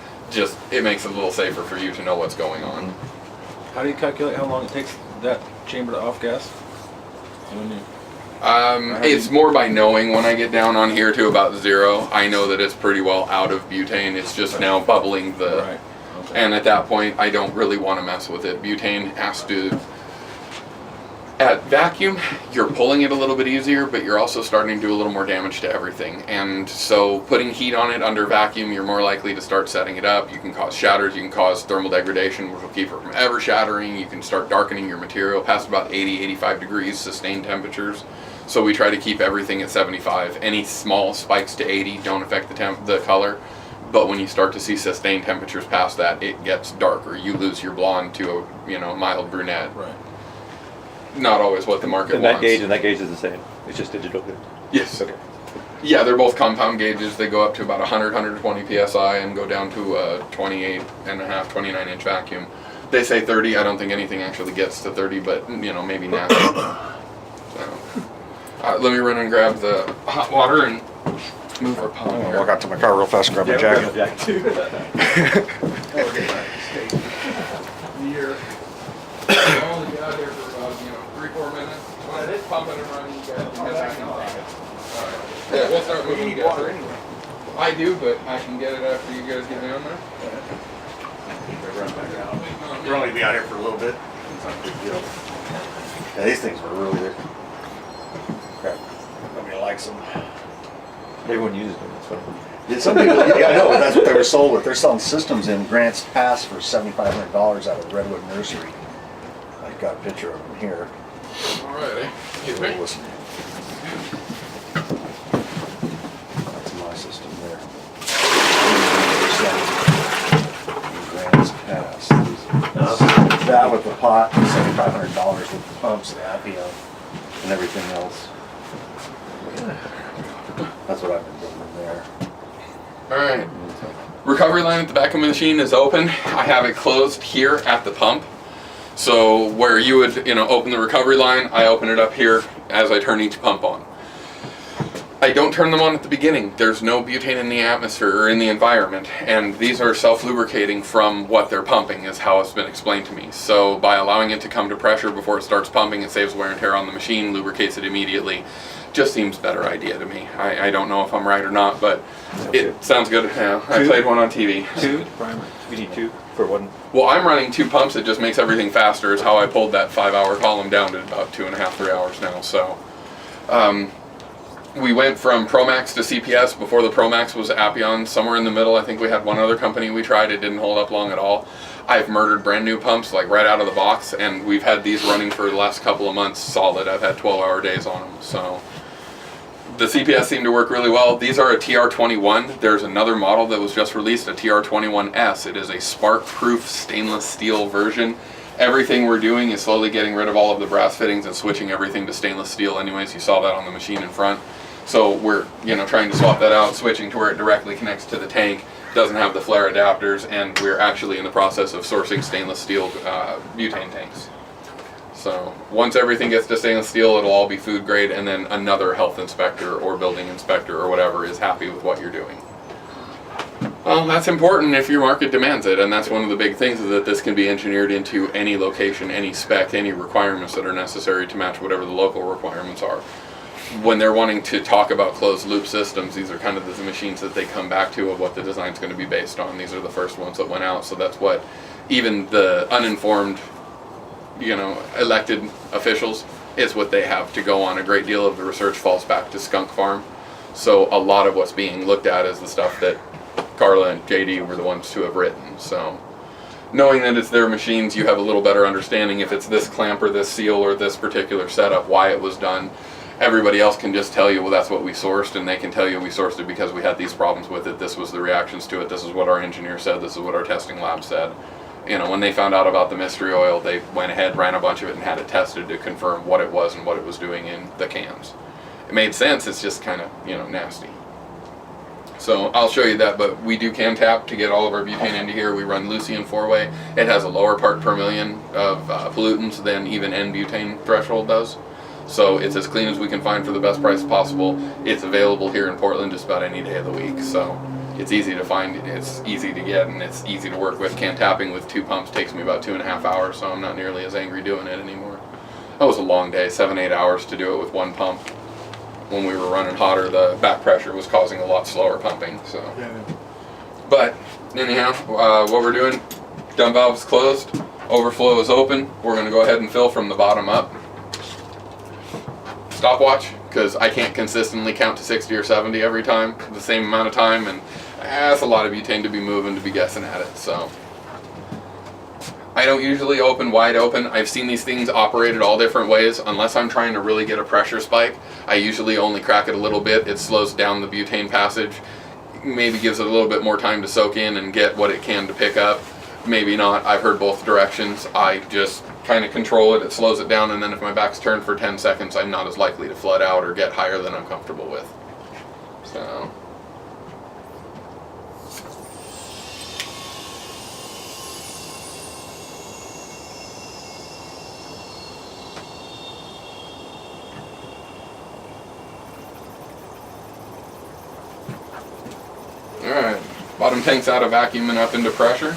Speaker 3: it makes it a little safer for you to know what's going on.
Speaker 5: How do you calculate how long it takes that chamber to off gas?
Speaker 3: It's more by knowing. When I get down on here to about 0, I know that it's pretty well out of butane. It's just now bubbling the...
Speaker 5: Right. Okay.
Speaker 3: And at that point, I don't really want to mess with it. Butane has to... At vacuum, you're pulling it a little bit easier, but you're also starting to do a little more damage to everything. And so putting heat on it under vacuum, you're more likely to start setting it up. You can cause shatters, you can cause thermal degradation, which will keep it from ever shattering. You can start darkening your material past about 80, 85 degrees, sustained temperatures. So we try to keep everything at 75. Any small spikes to 80 don't affect the color. But when you start to see sustained temperatures past that, it gets darker. You lose your blonde to a mild brunette.
Speaker 5: Right.
Speaker 3: Not always what the market
Speaker 4: And
Speaker 3: wants.
Speaker 4: that gauge is the same. It's just digital.
Speaker 3: Yes.
Speaker 4: Okay.
Speaker 3: Yeah, they're both compound gauges. They go up to about 100, 120 psi and go down to a 28 and a half, 29 inch vacuum. They say 30. I don't think anything actually gets to 30, but maybe natural. So, let me run and grab the hot water and move our pump here.
Speaker 1: Walk out to my car real fast and grab my jacket.
Speaker 3: I'll only be out here for about 3-4 minutes. When it is pumping and running, you guys can get back in line. Alright. Yeah, we'll start moving you guys. I do, but I can get it after you guys get down there.
Speaker 1: They're only gonna be out here for a little bit. It's not a big deal. Yeah, these things were really good. Crap. Nobody likes them.
Speaker 4: Everyone uses them, that's funny.
Speaker 1: Yeah, some people, yeah, I know, but that's what they were sold with. They're selling systems in Grants Pass for $7,500 out of Redwood Nursery. I got a picture of them here.
Speaker 3: Alrighty. Excuse me.
Speaker 1: Listen. That's my system there. Grants Pass. That with the pot, $7,500 with the pumps, the Appian, and everything else. That's what I've been doing there.
Speaker 3: Alright. Recovery line at the back of the machine is open. I have it closed here at the pump. So where you would, open the recovery line, I open it up here as I turn each pump on. I don't turn them on at the beginning. There's no butane in the atmosphere or in the environment, and these are self-lubricating from what they're pumping, is how it's been explained to me. So by allowing it to come to pressure before it starts pumping, it saves wear and tear on the machine, lubricates it immediately. Just seems a better idea to me. I don't know if I'm right or not, but it sounds good. Yeah, I played one on TV.
Speaker 4: Two primer. We need two for one.
Speaker 3: Well, I'm running 2 pumps. It just makes everything faster. Is how I pulled that 5-hour column down to about 2.5, 3 hours now. So, we went from Promax to CPS. Before the Promax was Appian. Somewhere in the middle, I think we had one other company we tried. It didn't hold up long at all. I've murdered brand new pumps like right out of the box, and we've had these running for the last couple of months solid. I've had 12-hour days on them. So. The CPS seem to work really well. These are a TR21. There's another model that was just released, a TR21S. It is a spark-proof stainless steel version. Everything we're doing is slowly getting rid of all of the brass fittings and switching everything to stainless steel anyways. You saw that on the machine in front. So we're trying to swap that out, switching to where it directly connects to the tank, doesn't have the flare adapters, and we're actually in the process of sourcing stainless steel butane tanks. So once everything gets to stainless steel, it'll all be food grade, and then another health inspector or building inspector or whatever is happy with what you're doing. Well, that's important if your market demands it, and that's one of the big things, is that this can be engineered into any location, any spec, any requirements that are necessary to match whatever the local requirements are. When they're wanting to talk about closed loop systems, these are kind of the machines that they come back to of what the design's going to be based on. These are the first ones that went out, so that's what even the uninformed elected officials, is what they have to go on. A great deal of the research falls back to Skunk Farm. So a lot of what's being looked at is the stuff that Carla and JD were the ones to have written. So knowing that it's their machines, you have a little better understanding if it's this clamp or this seal or this particular setup, why it was done. Everybody else can just tell you, well, that's what we sourced, and they can tell you we sourced it because we had these problems with it, this was the reactions to it, this is what our engineer said, this is what our testing lab said. When they found out about the mystery oil, they went ahead, ran a bunch of it, and had it tested to confirm what it was and what it was doing in the cans. It made sense, it's just kind of, nasty. So I'll show you that, but we do can tap to get all of our butane into here. We run Lucien 4-way. It has a lower part per million of pollutants than even N-butane threshold does. So it's as clean as we can find for the best price possible. It's available here in Portland just about any day of the week. So it's easy to find, it's easy to get, and it's easy to work with. Can tapping with 2 pumps takes me about 2.5 hours, so I'm not nearly as angry doing it anymore. That was a long day, 7-8 hours to do it with 1 pump. When we were running hotter, the back pressure was causing a lot slower pumping. So, but anyhow, what we're doing, dump valve is closed, overflow is open. We're going to go ahead and fill from the bottom up. Stopwatch, because I can't consistently count to 60 or 70 every time, the same amount of time, and that's a lot of butane to be moving, to be guessing at it. So I don't usually open wide open. I've seen these things operated all different ways. Unless I'm trying to really get a pressure spike, I usually only crack it a little bit. It slows down the butane passage, maybe gives it a little bit more time to soak in and get what it can to pick up. Maybe not. I've heard both directions. I just kind of control it. It slows it down, and then if my back's turned for 10 seconds, I'm not as likely to flood out or get higher than I'm comfortable with. So alright, bottom tank's out of vacuum and up into pressure.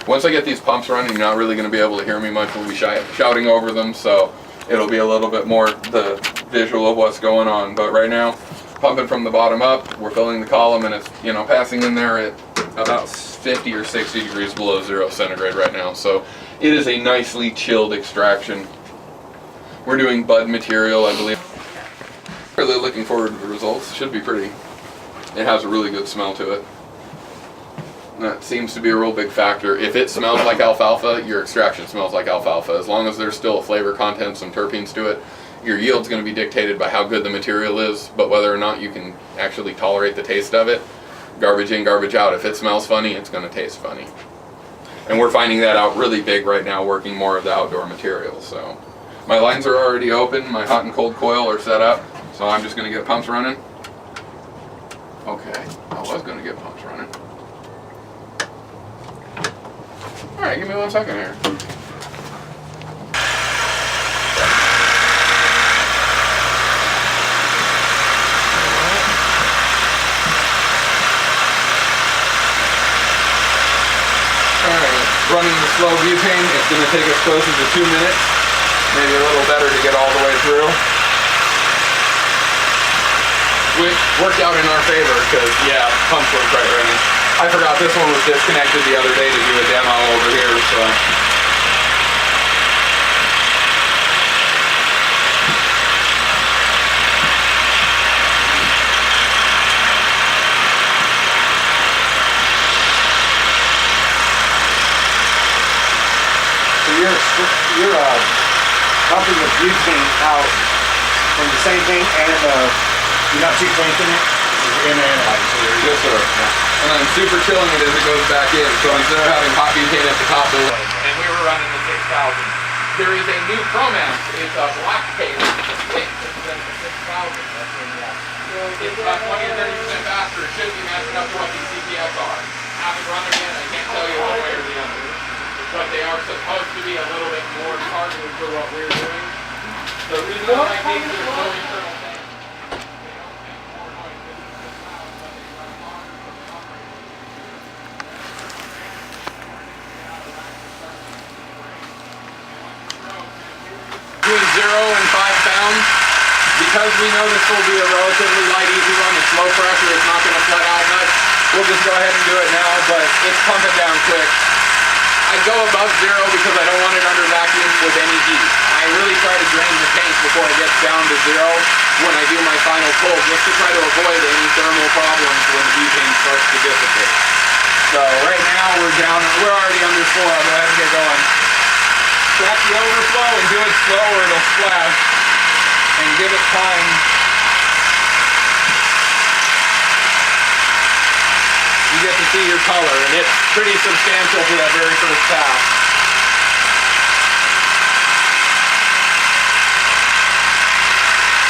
Speaker 3: Once I get these pumps running, you're not really going to be able to hear me much. We'll be shouting over them, so it'll be a little bit more the visual of what's going on. But right now, pumping from the bottom up, we're filling the column, and it's passing in there at about 50 or 60 degrees below 0 centigrade right now. So it is a nicely chilled extraction. We're doing bud material, I believe. Really looking forward to the results. Should be pretty. It has a really good smell to it. That seems to be a real big factor. If it smells like alfalfa, your extraction smells like alfalfa. As long as there's still a flavor content, some terpenes to it, your yield's going to be dictated by how good the material is, but whether or not you can actually tolerate the taste of it, garbage in, garbage out. If it smells funny, it's going to taste funny. And we're finding that out really big right now, working more of the outdoor materials. So my lines are already open, my hot and cold coil are set up, so I'm just going to get pumps running. Okay, I was going to get pumps running. Alright, give me 1 second here. Running the slow butane, it's going to take us closer to 2 minutes, maybe a little better to get all the way through. Which worked out in our favor because, yeah, pumps were quite running. I forgot this one was disconnected the other day to do a demo over here, so.
Speaker 1: You're pumping the butane out from the same thing, and you're not sequencing it. You're in and out.
Speaker 3: Yes, sir. Yeah. And I'm super chilling it as it goes back in. So instead of having hot butane at the top of the line, and we were running the 6,000. There is a new Promax. It's a black case. It's the 6,000. It's about 20 or 30% faster. It should be matching up to what these CPS are. Haven't run it yet. I can't tell you one way or the other. But they are supposed to be a little bit more targeted for what we're doing. The reason I like these is there's no internal thing. Between 0 and 5 pounds, because we know this will be a relatively light, easy run, it's low pressure, it's not going to flood out much, we'll just go ahead and do it now, but it's pumping down quick. I go above 0 because I don't want it under vacuum with any heat. I really try to drain the tank before it gets down to 0 when I do my final pull, just to try to avoid any thermal problems when the butane starts to dissipate. So right now we're already under 4, I'll go ahead and get going. Track the overflow and do it slow or it'll splash, and give it time. You get to see your color, and it's pretty substantial for that very first pass.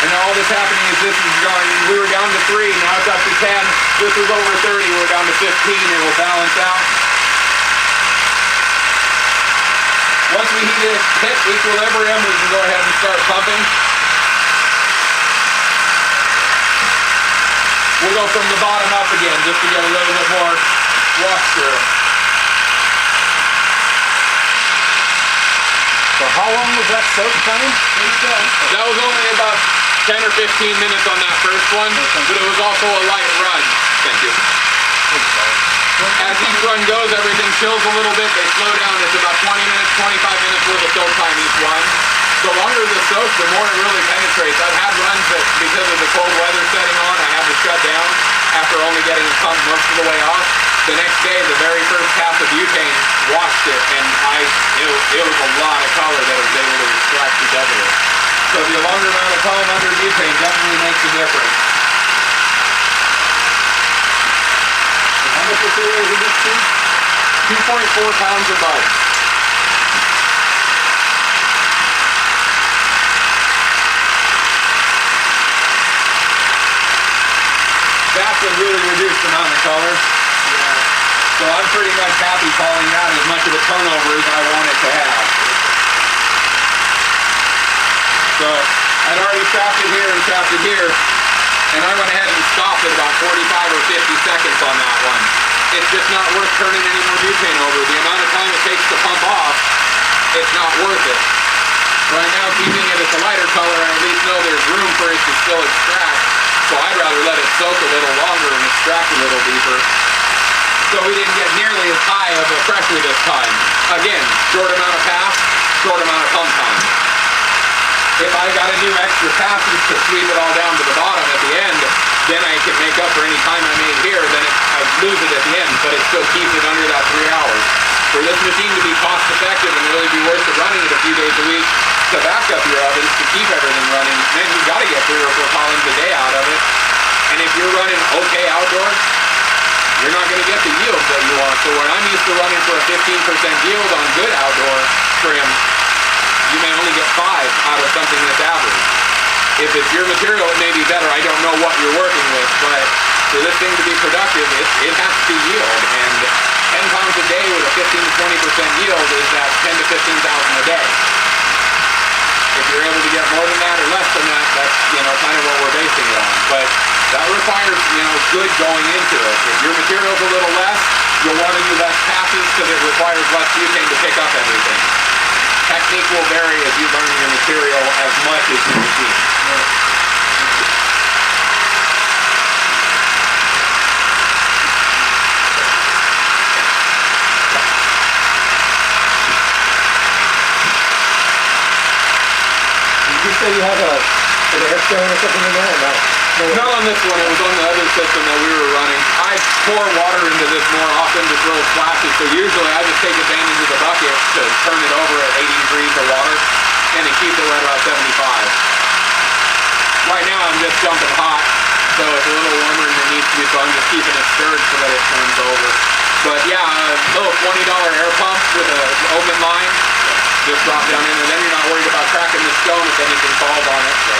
Speaker 3: And now all that's happening is this is going, we were down to 3, now it's up to 10. This is over 30, we're down to 15, it will balance out. Once we hit equilibrium, we can go ahead and start pumping. We'll go from the bottom up again, just to get a little bit more wash through.
Speaker 5: So how long was that soak time?
Speaker 3: That was only about 10 or 15 minutes on that first one, but it was also a light run. Thank you. As each run goes, everything chills a little bit, they slow down. It's about 20 minutes, 25 minutes worth of soak time each one. The longer the soak, the more it really penetrates. I've had runs that, because of the cold weather setting on, I had to shut down after only getting it pumped most of the way off. The next day, the very first pass of butane washed it, and it was a lot of color that I was able to extract because of it. So the longer amount of time under butane definitely makes a difference.
Speaker 5: How much material is this too?
Speaker 3: 2.4 pounds of bud. That's a really reduced amount of color. Yeah. So I'm pretty much happy calling that as much of a turnover as I want it to have. So I'd already trapped it here and trapped it here, and I went ahead and stopped at about 45 or 50 seconds on that one. It's just not worth turning any more butane over. The amount of time it takes to pump off, it's not worth it. Right now, keeping it at the lighter color, I at least know there's room for it to still extract. So I'd rather let it soak a little longer and extract a little deeper. So we didn't get nearly as high of a pressure this time. Again, short amount of pass, short amount of pump time. If I gotta do extra passes to sweep it all down to the bottom at the end, then I can make up for any time I made here, then I lose it at the end, but it still keeps it under that 3 hours. For this machine to be cost effective and really be worth it running it a few days a week to back up your ovens, to keep everything running, then you gotta get 3 or 4 columns a day out of it. And if you're running okay outdoor, you're not gonna get the yields that you want. So when I'm used to running for a 15% yield on good outdoor trim, you may only get 5 out of something that's average. If it's your material, it may be better. I don't know what you're working with, but for this thing to be productive, it has to yield. And 10 pounds a day with a 15 to 20% yield is that 10 to 15,000 a day. If you're able to get more than that or less than that, that's, kind of what we're basing it on. But that requires, good going into it. If your material's a little less, you'll want to do less passes because it requires less butane to pick up everything. Technique will vary as you learn your material as much as your machine.
Speaker 4: Did you say you have an air stone or something in there or no?
Speaker 3: Not on this one, it was on the other system that we were running. I pour water into this more often to throw splashes, so usually I just take advantage of the bucket to turn it over at 80 degrees of water, and it keeps it right about 75. Right now I'm just dumping hot, so it's a little warmer than it needs to be, so I'm just keeping it stirred so that it turns over. But yeah, a little $20 air pump with an open line, just drop down in, and then you're not worried about cracking the stone if anything falls on it. So.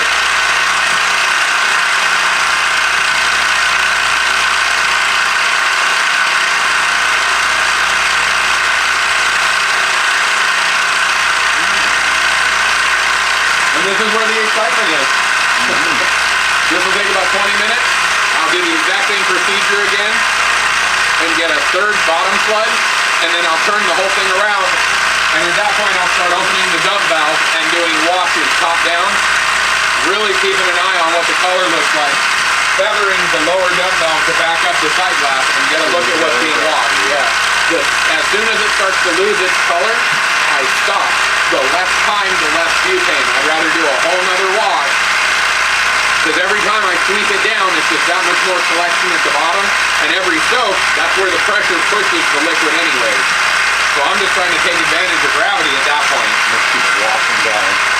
Speaker 3: This is where the excitement is. This will take about 20 minutes. I'll do the exact same procedure again and get a third bottom flood, and then I'll turn the whole thing around, and at that point I'll start opening the dump valve and doing washes top down, really keeping an eye on what the color looks like, feathering the lower dump valve to back up the sight glass and get a look at what's being washed. As soon as it starts to lose its color, I stop. The less time, the less butane. I'd rather do a whole nother wash, because every time I sweep it down, it's just that much more collection at the bottom, and every soak, that's where the pressure pushes the liquid anyways. So I'm just trying to take advantage of gravity at that point.
Speaker 5: Let's keep it washing down.